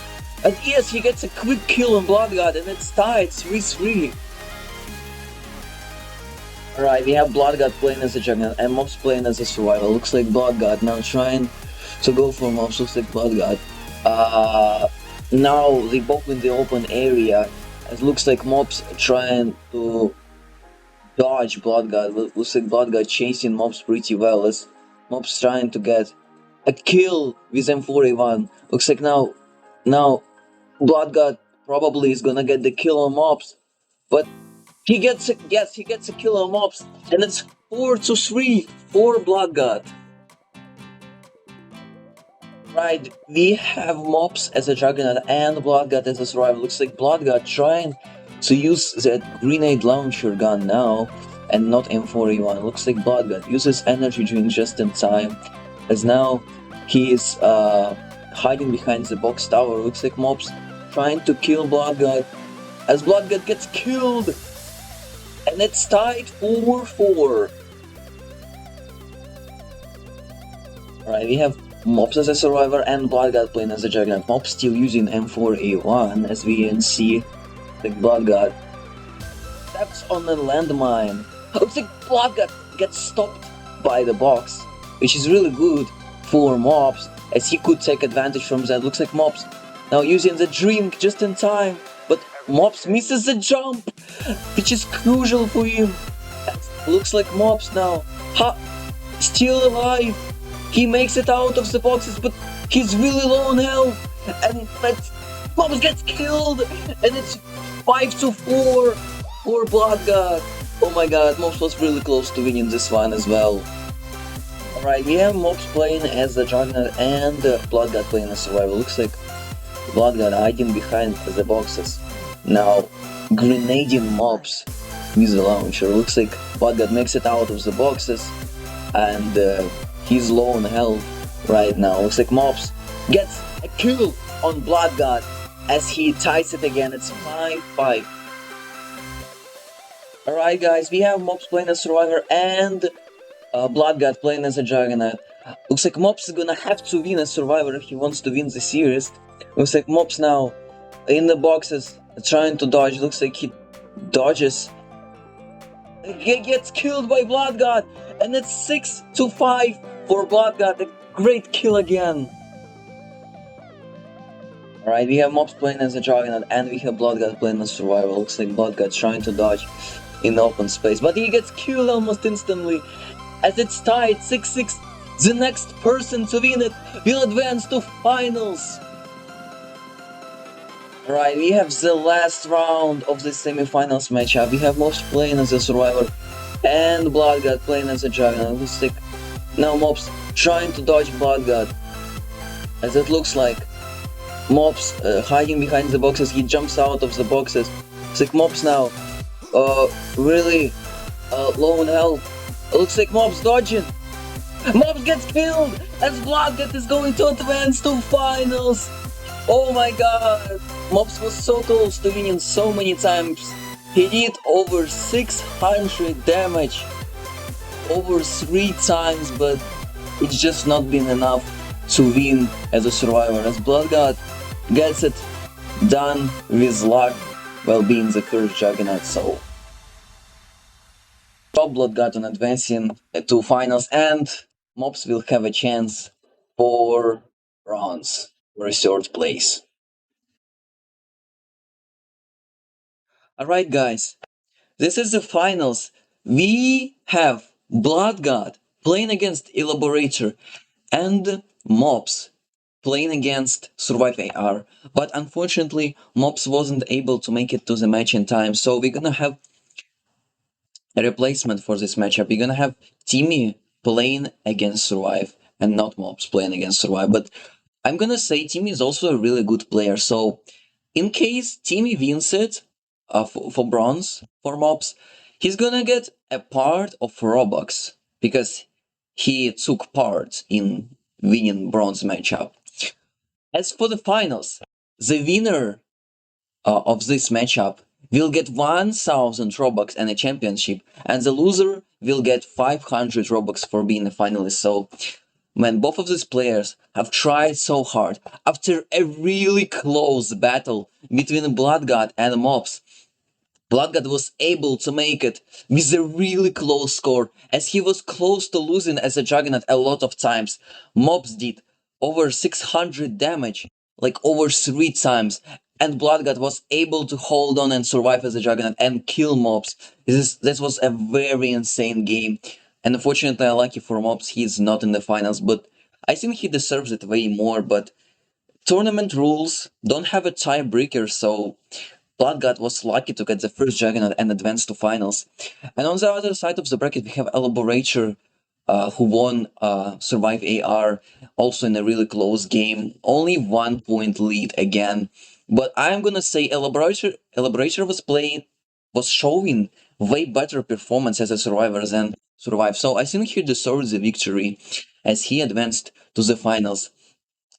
And yes, he gets a quick kill on Bloodgood and it's tied 3-3. Alright, we have Bloodgood playing as a Juggernaut and Mops playing as a Survivor. Looks like Bloodgood now trying to go for Mops. Looks like Bloodgood. Now they both in the open area. It looks like Mops trying to dodge Bloodgood. Looks like Bloodgood chasing Mops pretty well as Mops trying to get a kill with M4A1. Looks like now Bloodgood probably is gonna get the kill on Mops, but he gets a kill on Mops, and it's 4-3 for Bloodgood. Right, we have Mops as a Juggernaut and Bloodgood as a Survivor. Looks like Bloodgood trying to use that grenade launcher gun now and not M4A1. Looks like Bloodgood uses energy drink just in time, as now he is hiding behind the box tower. Looks like Mops trying to kill Bloodgood as Bloodgood gets killed, and it's tied 4-4. Alright, we have Mops as a Survivor and Bloodgood playing as a Juggernaut. Mops still using M4A1 as we can see like Bloodgood steps on the landmine. Looks like Bloodgood gets stopped by the box, which is really good for Mops as he could take advantage from that. Looks like Mops now using the drink just in time, but Mops misses the jump, which is crucial for him. Looks like Mops now still alive. He makes it out of the boxes, but he's really low on health, and Mops gets killed, and it's 5-4 for Bloodgood. Oh my god, Mops was really close to winning this one as well. Alright, we have Mops playing as the Juggernaut and Bloodgood playing as Survivor. Looks like Bloodgood hiding behind the boxes. Now, grenading Mops with the launcher. Looks like Bloodgood makes it out of the boxes, and he's low on health right now. Looks like Mops gets a kill on Bloodgood as he ties it again. It's 5-5. Alright guys, we have Mops playing as Survivor and Bloodgood playing as a Juggernaut. Looks like Mops is gonna have to win as Survivor if he wants to win the series. Looks like Mops now in the boxes trying to dodge. Looks like he dodges. He gets killed by Bloodgood, and it's 6-5 for Bloodgood. A great kill again. Alright, we have Mops playing as a Juggernaut and we have Bloodgood playing as Survivor. Looks like Bloodgood trying to dodge in the open space, but he gets killed almost instantly as it's tied 6-6. The next person to win it will advance to finals. Right, we have the last round of the semifinals matchup. We have Mops playing as a Survivor and Bloodgood playing as a Juggernaut. Looks like now Mops trying to dodge Bloodgood, as it looks like Mops hiding behind the boxes. He jumps out of the boxes. Looks like Mops now really low on health. It looks like Mops dodging. Mops gets killed as Bloodgood is going to advance to finals. Oh my god, Mops was so close to winning so many times. He did over 600 damage over 3 times, but it's just not been enough to win as a Survivor, as Bloodgood gets it done with luck while being the first Juggernaut. So top Bloodgood on advancing to finals, and Mops will have a chance for bronze or a 3rd place. Alright guys, this is the finals. We have Bloodgood playing against Eliberator and Mops playing against Survive AR, but unfortunately Mops wasn't able to make it to the match in time, so we're gonna have a replacement for this matchup. We're gonna have Timmy playing against Survive and not Mops playing against Survive, but I'm gonna say Timmy is also a really good player, so in case Timmy wins it for bronze for Mops, he's gonna get a part of Robux because he took part in winning bronze matchup. As for the finals, the winner of this matchup will get 1000 Robux and a championship, and the loser will get 500 Robux for being a finalist. So, man, both of these players have tried so hard. After a really close battle between Bloodgod and Mops, Bloodgod was able to make it with a really close score, as he was close to losing as a Juggernaut a lot of times. Mops did over 600 damage, like over 3 times, and Bloodgod was able to hold on and survive as a Juggernaut and kill Mops. This was a very insane game, and unfortunately, lucky for Mops, he's not in the finals, but I think he deserves it way more, but tournament rules don't have a tiebreaker, so Bloodgod was lucky to get the first Juggernaut and advance to finals. And on the other side of the bracket, we have Eliberator, who won Survive AR, also in a really close game. Only 1 point lead again. But I'm gonna say Eliberator was showing way better performance as a survivor than Survive. So I think he deserves the victory as he advanced to the finals.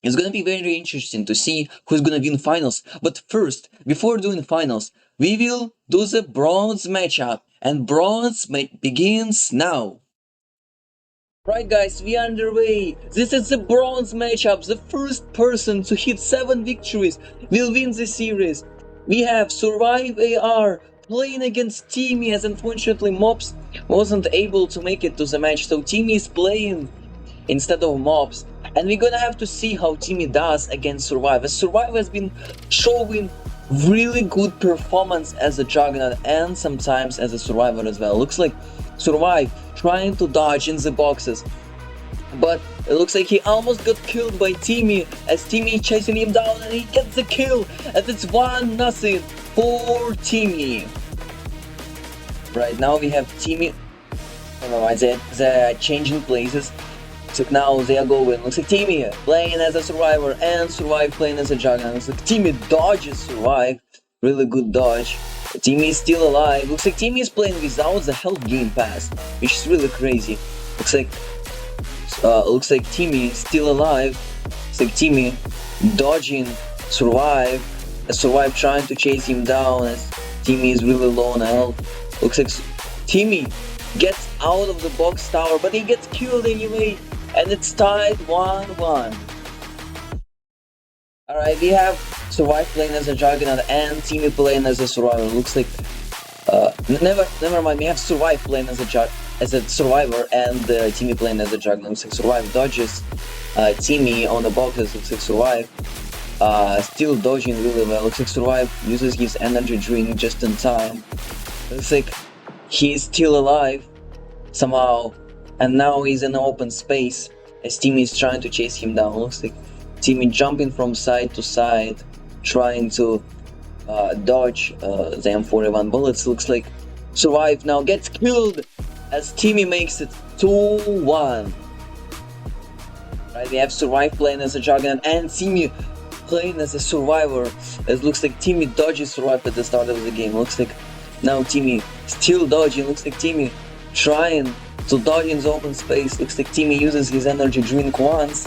It's gonna be very interesting to see who's gonna win finals. But first, before doing finals, we will do the bronze matchup, and bronze begins now. Right guys, we are underway. This is the bronze matchup. The first person to hit 7 victories will win the series. We have Survive AR playing against Timmy, as unfortunately Mops wasn't able to make it to the match, so Timmy is playing instead of Mops. And we're gonna have to see how Timmy does against Survive. As Survive has been showing really good performance as a Juggernaut and sometimes as a Survivor as well. Looks like Survive trying to dodge in the boxes, but it looks like he almost got killed by Timmy, as Timmy chasing him down and he gets the kill, and it's 1-0 for Timmy. Right now we have Timmy. Alright, they're changing places. So now they are going. Looks like Timmy playing as a Survivor and Survive playing as a Juggernaut. Looks like Timmy dodges Survive. Really good dodge. Timmy is still alive. Looks like Timmy is playing without the health game pass, which is really crazy. Looks like Timmy is still alive. Looks like Timmy dodging Survive. Survive trying to chase him down as Timmy is really low on health. Looks like Timmy gets out of the box tower, but he gets killed anyway, and it's tied 1-1. Alright, we have Survive playing as a Juggernaut and Timmy playing as a Survivor. Looks like never mind, we have Survive playing as a Survivor and Timmy playing as a Juggernaut. Looks like Survive dodges Timmy on the boxes. Looks like Survive still dodging really well. Looks like Survive uses his energy drink just in time. Looks like he's still alive somehow, and now he's in an open space as Timmy is trying to chase him down. Looks like Timmy jumping from side to side, trying to dodge the M41 bullets. Looks like Survive now gets killed as Timmy makes it 2-1. Right, we have Survive playing as a Juggernaut and Timmy playing as a Survivor. It looks like Timmy dodges Survive at the start of the game. Looks like now Timmy still dodging. Looks like Timmy trying to dodge in the open space. Looks like Timmy uses his energy drink once,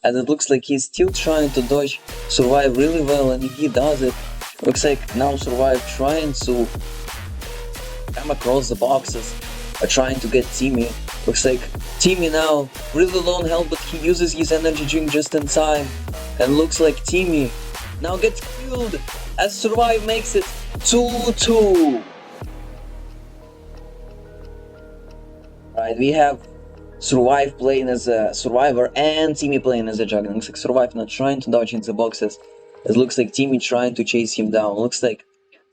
and it looks like he's still trying to dodge Survive really well, and he does it. Looks like now Survive trying to come across the boxes, trying to get Timmy. Looks like Timmy now really low on health, but he uses his energy drink just in time, and looks like Timmy now gets killed as Survive makes it 2-2. Right, we have Survive playing as a Survivor and Timmy playing as a Juggernaut. Looks like Survive not trying to dodge into boxes. It looks like Timmy trying to chase him down. Looks like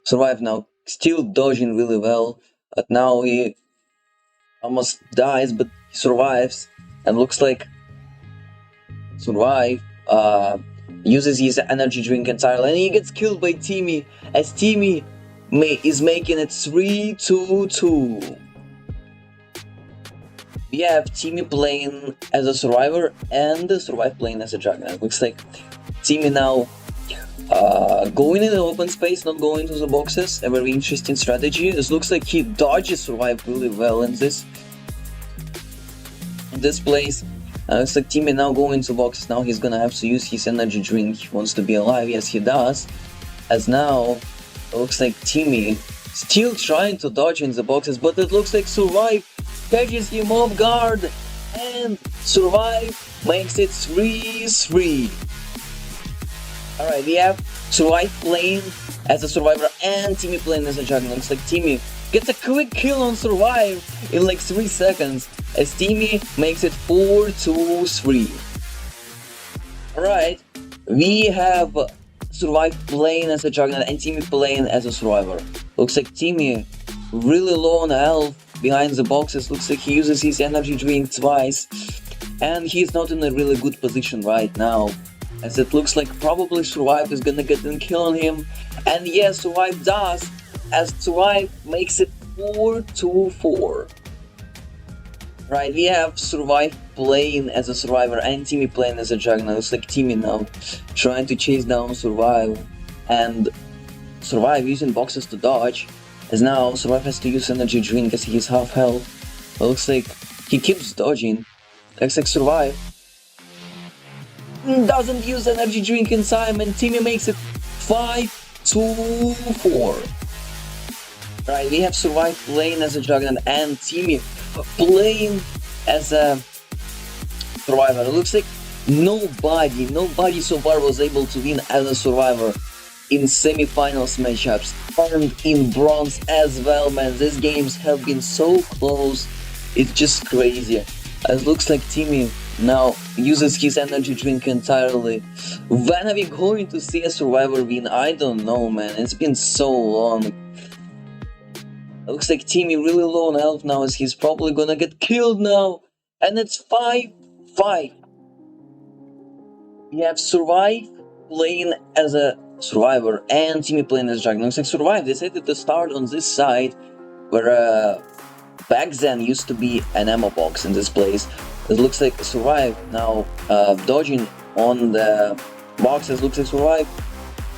Survive now still dodging really well, but now he almost dies, but he survives. And looks like Survive uses his energy drink entirely, and he gets killed by Timmy as Timmy is making it 3-2. We have Timmy playing as a Survivor and Survive playing as a Juggernaut. Looks like Timmy now going in the open space, not going to the boxes. A very interesting strategy. It looks like he dodges Survive really well in this place. Looks like Timmy now going to boxes. Now he's gonna have to use his energy drink. He wants to be alive. Yes, he does. As now Looks like Timmy still trying to dodge in the boxes, but it looks like Survive catches him off guard, and Survive makes it 3-3. Alright, we have Survive playing as a survivor and Timmy playing as a Juggernaut. Looks like Timmy gets a quick kill on Survive in like 3 seconds, as Timmy makes it 4-3. Alright, we have Survive playing as a Juggernaut and Timmy playing as a survivor. Looks like Timmy really low on health behind the boxes. Looks like he uses his energy drink twice, and he's not in a really good position right now, as it looks like probably Survive is gonna get a kill on him. And yes, Survive does, as Survive makes it 4-4. Right, we have Survive playing as a survivor and Timmy playing as a Juggernaut. Looks like Timmy now trying to chase down Survive, and Survive using boxes to dodge, as now Survive has to use energy drink as he's half health. But looks like he keeps dodging. Looks like Survive doesn't use energy drink in time, and Timmy makes it 5-4. Right, we have Survive playing as a Juggernaut and Timmy playing as a survivor. It looks like nobody so far was able to win as a survivor in semifinals matchups and in bronze as well, man. These games have been so close, it's just crazy. It looks like Timmy now uses his energy drink entirely. When are we going to see a survivor win? I don't know, man. It's been so long. It looks like Timmy really low on health now, as he's probably gonna get killed now. And it's 5-5. We have Survive playing as a survivor and Timmy playing as Juggernaut. Looks like Survive decided to start on this side, where back then used to be an ammo box in this place. It looks like Survive now dodging on the boxes. Looks like Survive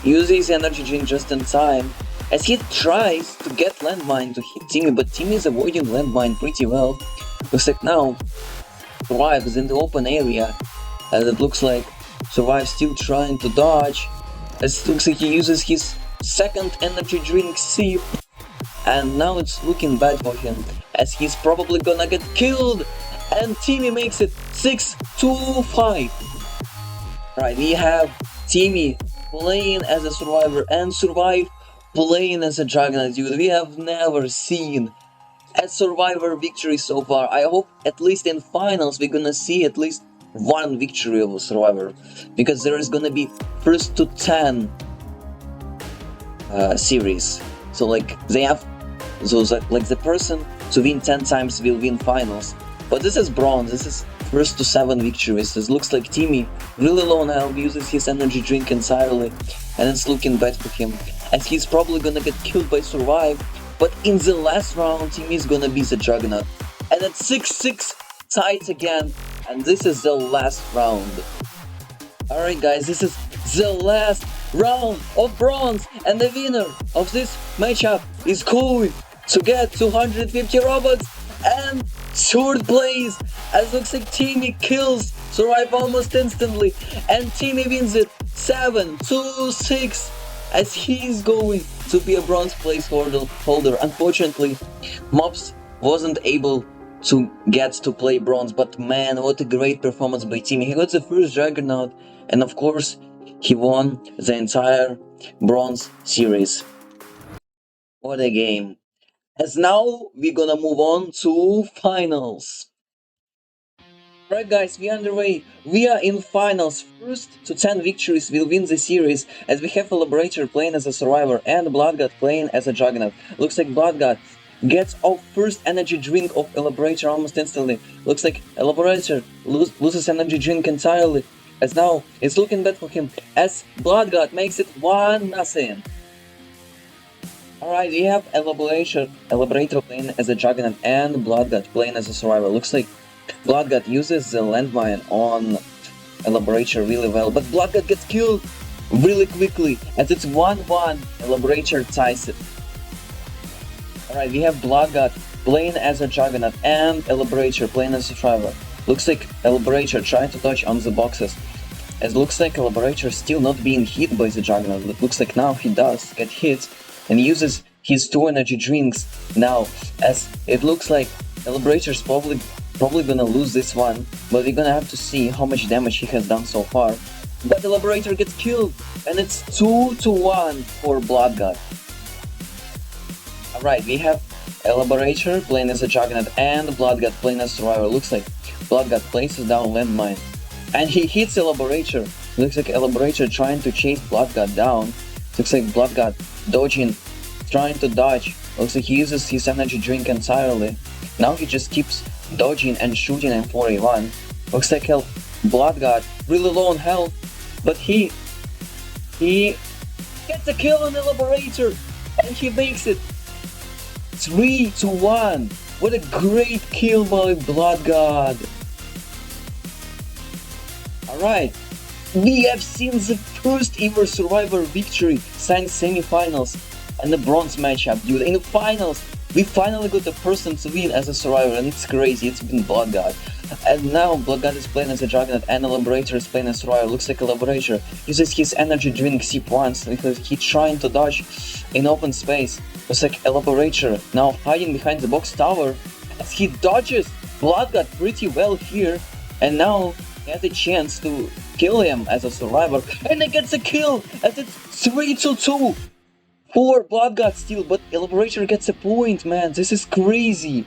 uses energy drink just in time, as he tries to get landmine to hit Timmy, but Timmy is avoiding landmine pretty well. Looks like now Survive is in the open area, as it looks like Survive still trying to dodge, as it looks like he uses his second energy drink sip, and now it's looking bad for him, as he's probably gonna get killed, and Timmy makes it 6-5. Right, we have Timmy playing as a survivor and Survive playing as a Juggernaut. Dude, we have never seen a survivor victory so far. I hope at least in finals we're gonna see at least one victory of a survivor, because there is gonna be first to 10 series. So like they have those, like the person to win 10 times will win finals. But this is bronze, this is first to 7 victories. It looks like Timmy really low on health, uses his energy drink entirely, and it's looking bad for him, as he's probably gonna get killed by Survive. But in the last round, Timmy is gonna be the Juggernaut, and it's 6-6 tight again, and this is the last round. Alright guys, this is the last round of bronze, and the winner of this matchup is going to get 250 robots and third place, as looks like Timmy kills Survive almost instantly, and Timmy wins it 7-6, as he's going to be a bronze place holder. Unfortunately, Mops wasn't able to get to play bronze, but man, what a great performance by Timmy. He got the first Juggernaut, and of course he won the entire bronze series. What a game. As now we're gonna move on to finals. Right guys, we are underway. We are in finals. First to 10 victories will win the series, as we have Eliberator playing as a survivor and Bloodgod playing as a Juggernaut. Looks like Bloodgod gets off first energy drink of Eliberator almost instantly. Looks like Eliberator loses energy drink entirely, as now it's looking bad for him, as Bloodgod makes it 1-0. Alright, we have Eliberator playing as a Juggernaut and Bloodgod playing as a survivor. Looks like Bloodgod uses the landmine on Eliberator really well, but Bloodgod gets killed really quickly, as it's 1-1, Eliberator ties it. Alright, we have Bloodgod playing as a Juggernaut and Eliberator playing as a survivor. Looks like Eliberator trying to touch on the boxes, as looks like Eliberator still not being hit by the Juggernaut. It looks like now he does get hit, and uses his 2 energy drinks now, as it looks like Eliberator's probably gonna lose this one, but we're gonna have to see how much damage he has done so far. But the Eliberator gets killed, and it's 2-1 for Blood God. Alright, we have Eliberator playing as a Juggernaut and Blood God playing as Survivor. Looks like Blood God places down landmine, and he hits Eliberator. Looks like Eliberator trying to chase Blood God down. Looks like Blood God dodging, trying to dodge. Looks like he uses his energy drink entirely. Now he just keeps dodging and shooting in 4v1. Looks like Blood God really low on health, but he gets a kill on Eliberator, and he makes it 3-1. What a great kill by Blood God. Alright, we have seen the first ever Survivor victory since semifinals and the bronze matchup, dude. In the finals, we finally got a person to win as a Survivor, and it's crazy. It's been Blood God. And now Blood God is playing as a Juggernaut and Eliberator is playing as Survivor. Looks like Eliberator uses his energy drink sip once because he's trying to dodge in open space. Looks like Eliberator now hiding behind the box tower as he dodges Blood God pretty well here, and now he has a chance to kill him as a Survivor, and he gets a kill as it's 3-2 for Blood God still, but Eliberator gets a point, man. This is crazy.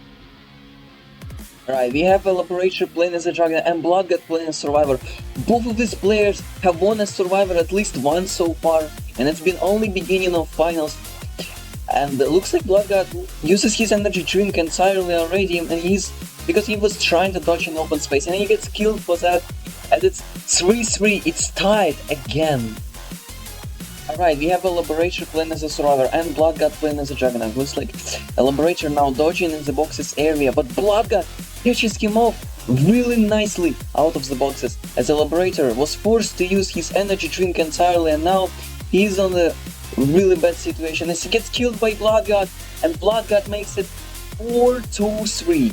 Alright, we have Eliberator playing as a Juggernaut and Blood God playing as Survivor. Both of these players have won as Survivor at least once so far, and it's been only beginning of finals. And it looks like Blood God uses his energy drink entirely already, and because he was trying to dodge in open space, and he gets killed for that, and it's 3-3, it's tied again. Alright, we have Eliberator playing as a Survivor and Blood God playing as a Juggernaut. Looks like Eliberator now dodging in the boxes area, but Blood God catches him off really nicely out of the boxes, as Eliberator was forced to use his energy drink entirely, and now he's on a really bad situation as he gets killed by Blood God, and Blood God makes it 4-3.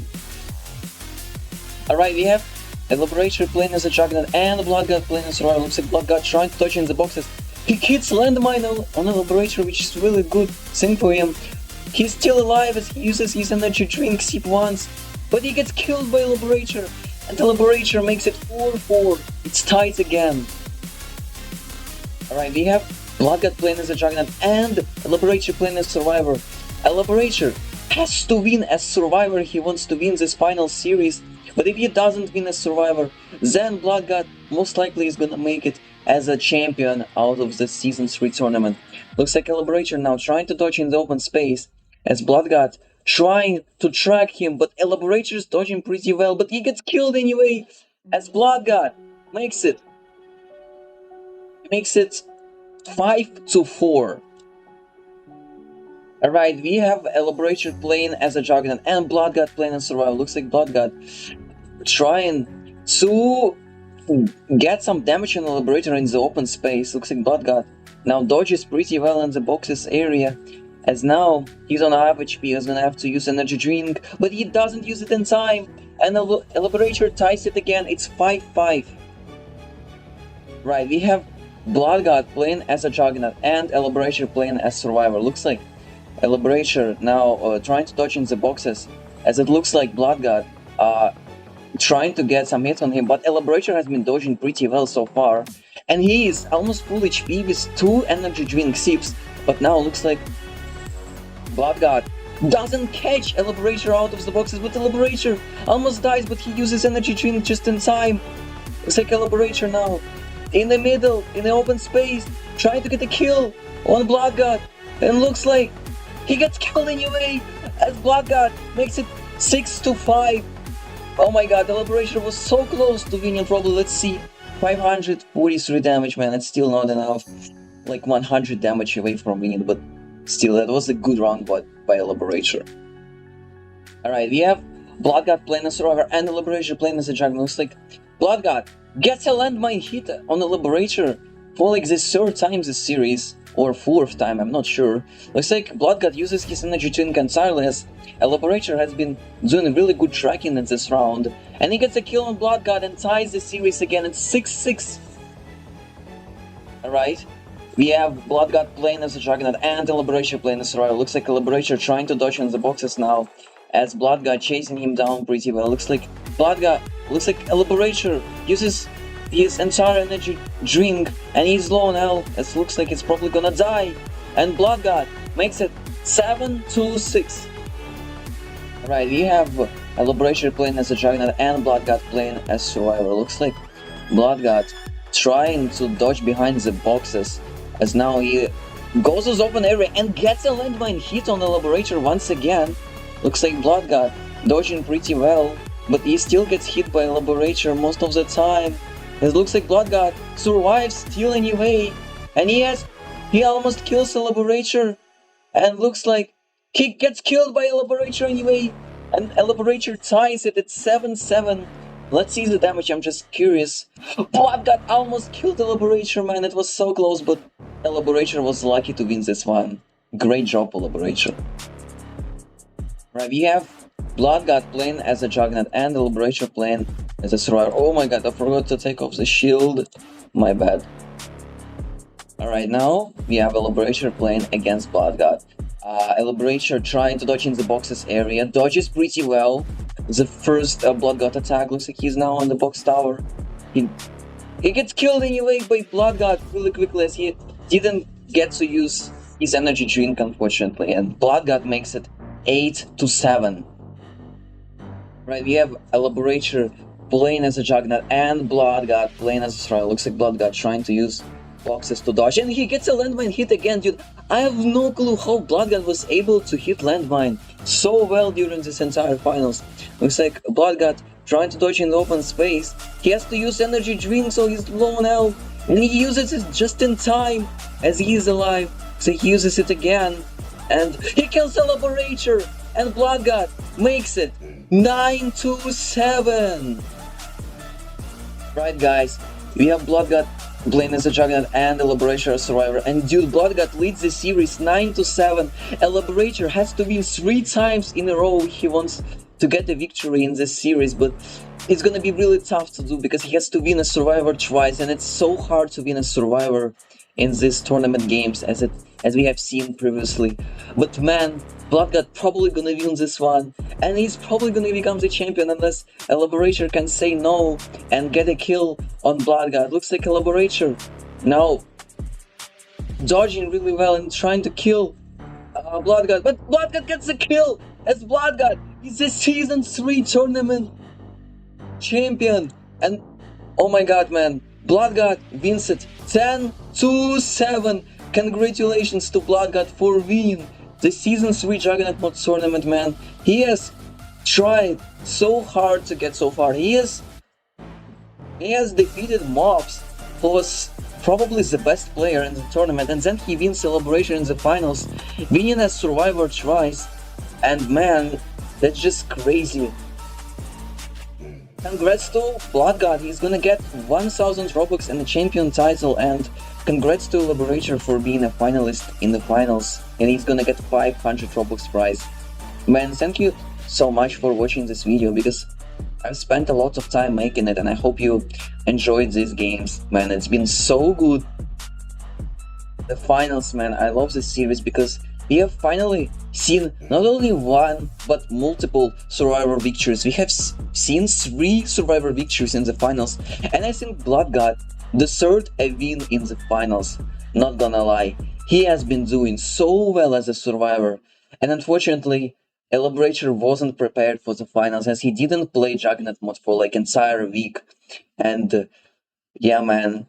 Alright, we have Eliberator playing as a Juggernaut and Blood God playing as a Survivor. Looks like Blood God trying to dodge in the boxes. He hits landmine on Eliberator, which is really good thing for him. He's still alive as he uses his energy drink sip once, but he gets killed by Eliberator, and Eliberator makes it 4-4. It's tight again. Alright, we have Blood God playing as a Juggernaut and Eliberator playing as Survivor. Eliberator has to win as Survivor. He wants to win this final series, but if he doesn't win as Survivor, then Blood God most likely is gonna make it as a champion out of the Season 3 tournament. Looks like Eliberator now trying to dodge in the open space, as Blood God trying to track him, but Eliberator is dodging pretty well, but he gets killed anyway, as Blood God makes it 5-4. Alright, we have Eliberator playing as a Juggernaut and Blood God playing as Survivor. Looks like Blood God trying to get some damage on Eliberator in the open space. Looks like Blood God now dodges pretty well in the boxes area, as now he's on half HP, he's gonna have to use energy drink, but he doesn't use it in time, and Eliberator ties it again. It's 5-5. Right, we have Blood God playing as a Juggernaut and Eliberator playing as Survivor. Looks like Eliberator now trying to dodge in the boxes, as it looks like Blood God trying to get some hits on him, but Eliberator has been dodging pretty well so far, and he is almost full HP with 2 energy drink sips, but now looks like Blood God doesn't catch Eliberator out of the boxes, but Eliberator almost dies, but he uses energy drink just in time. Looks like Eliberator now in the middle, in the open space, trying to get a kill on Blood God, and looks like he gets killed anyway, as Blood God makes it 6-5. Oh my god, Eliberator was so close to winning, probably. Let's see, 543 damage, man, it's still not enough, like 100 damage away from winning, but still, that was a good round by Eliberator. Alright, we have Blood God playing as Survivor and Eliberator playing as a Juggernaut. Looks like Blood God gets a landmine hit on Eliberator for like the 3rd time this series, or 4th time, I'm not sure. Looks like Blood God uses his energy drink entirely, as Eliberator has been doing really good tracking in this round, and he gets a kill on Blood God and ties the series again. It's 6-6. Alright, We have Blood God playing as a Juggernaut and Eliberator playing as a Survivor. Looks like Eliberator trying to dodge in the boxes now as Blood God chasing him down pretty well. Looks like Eliberator uses his entire energy drink and he's low on health. It looks like it's probably gonna die. And Blood God makes it 7-6. Right, we have Eliberator playing as a Juggernaut and Blood God playing as Survivor. Looks like Blood God trying to dodge behind the boxes as now he goes to the open area and gets a landmine hit on Eliberator once again. Looks like Blood God dodging pretty well, but he still gets hit by Eliberator most of the time. It looks like Blood God survives still anyway, and he almost kills Eliberator, and looks like he gets killed by Eliberator anyway, and Eliberator ties it at 7-7. Let's see the damage, I'm just curious. Blood God almost killed Eliberator, man, it was so close, but Eliberator was lucky to win this one. Great job, Eliberator. Right, we have Blood God playing as a Juggernaut and Eliberator playing as a Survivor. Oh my god, I forgot to take off the shield. My bad. Alright, now we have Eliberator playing against Blood God. Eliberator trying to dodge in the boxes area, dodges pretty well. The first Blood God attack looks like he's now on the box tower. He gets killed anyway by Blood God really quickly as he didn't get to use his energy drink unfortunately, and Blood God makes it 8-7. Right, we have Eliberator playing as a Juggernaut and Blood God playing as a Survivor. Looks like Blood God trying to use boxes to dodge, and he gets a landmine hit again, dude. I have no clue how Blood God was able to hit landmine so well during this entire finals. Looks like Blood God trying to dodge in the open space. He has to use energy drink, so he's low on health, and he uses it just in time as he is alive. So he uses it again, and he kills Eliberator, and Blood God makes it 9-7. Right, guys, we have Blood God playing as a Juggernaut and Eliberator as Survivor, and dude, Blood God leads the series 9-7. Eliberator has to win 3 times in a row if he wants to get a victory in this series, but it's gonna be really tough to do because he has to win a Survivor twice, and it's so hard to win a Survivor in these tournament games as we have seen previously. But man, Blood God probably gonna win this one, and he's probably gonna become the champion unless Eliberator can say no and get a kill on Blood God. Looks like Eliberator now dodging really well and trying to kill Blood God, but Blood God gets a kill as Blood God is a Season 3 tournament champion, and oh my god, man, Blood God wins it 10-7. Congratulations to Blood God for winning the Season 3 Juggernaut mod tournament, man. He has tried so hard to get so far. He has defeated Mops, who was probably the best player in the tournament, and then he wins Eliberator in the finals, winning as Survivor twice, and man, that's just crazy. Congrats to Blood God, he's gonna get 1000 Robux and the champion title, and congrats to Eliberator for being a finalist in the finals, and he's gonna get 500 Robux prize. Man, thank you so much for watching this video because I've spent a lot of time making it, and I hope you enjoyed these games. Man, it's been so good. The finals, man, I love this series because we have finally seen not only one but multiple Survivor victories. We have seen 3 Survivor victories in the finals, and I think Blood God deserved a win in the finals. Not gonna lie, he has been doing so well as a Survivor, and unfortunately Eliberator wasn't prepared for the finals as he didn't play Juggernaut mod for like entire week. And yeah, man,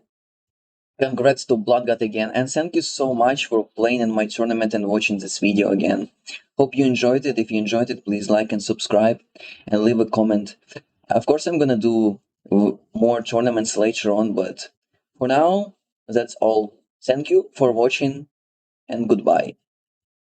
congrats to Blood God again, and thank you so much for playing in my tournament and watching this video again. Hope you enjoyed it. If you enjoyed it, please like and subscribe and leave a comment. Of course, I'm gonna do more tournaments later on, but for now, that's all. Thank you for watching and goodbye.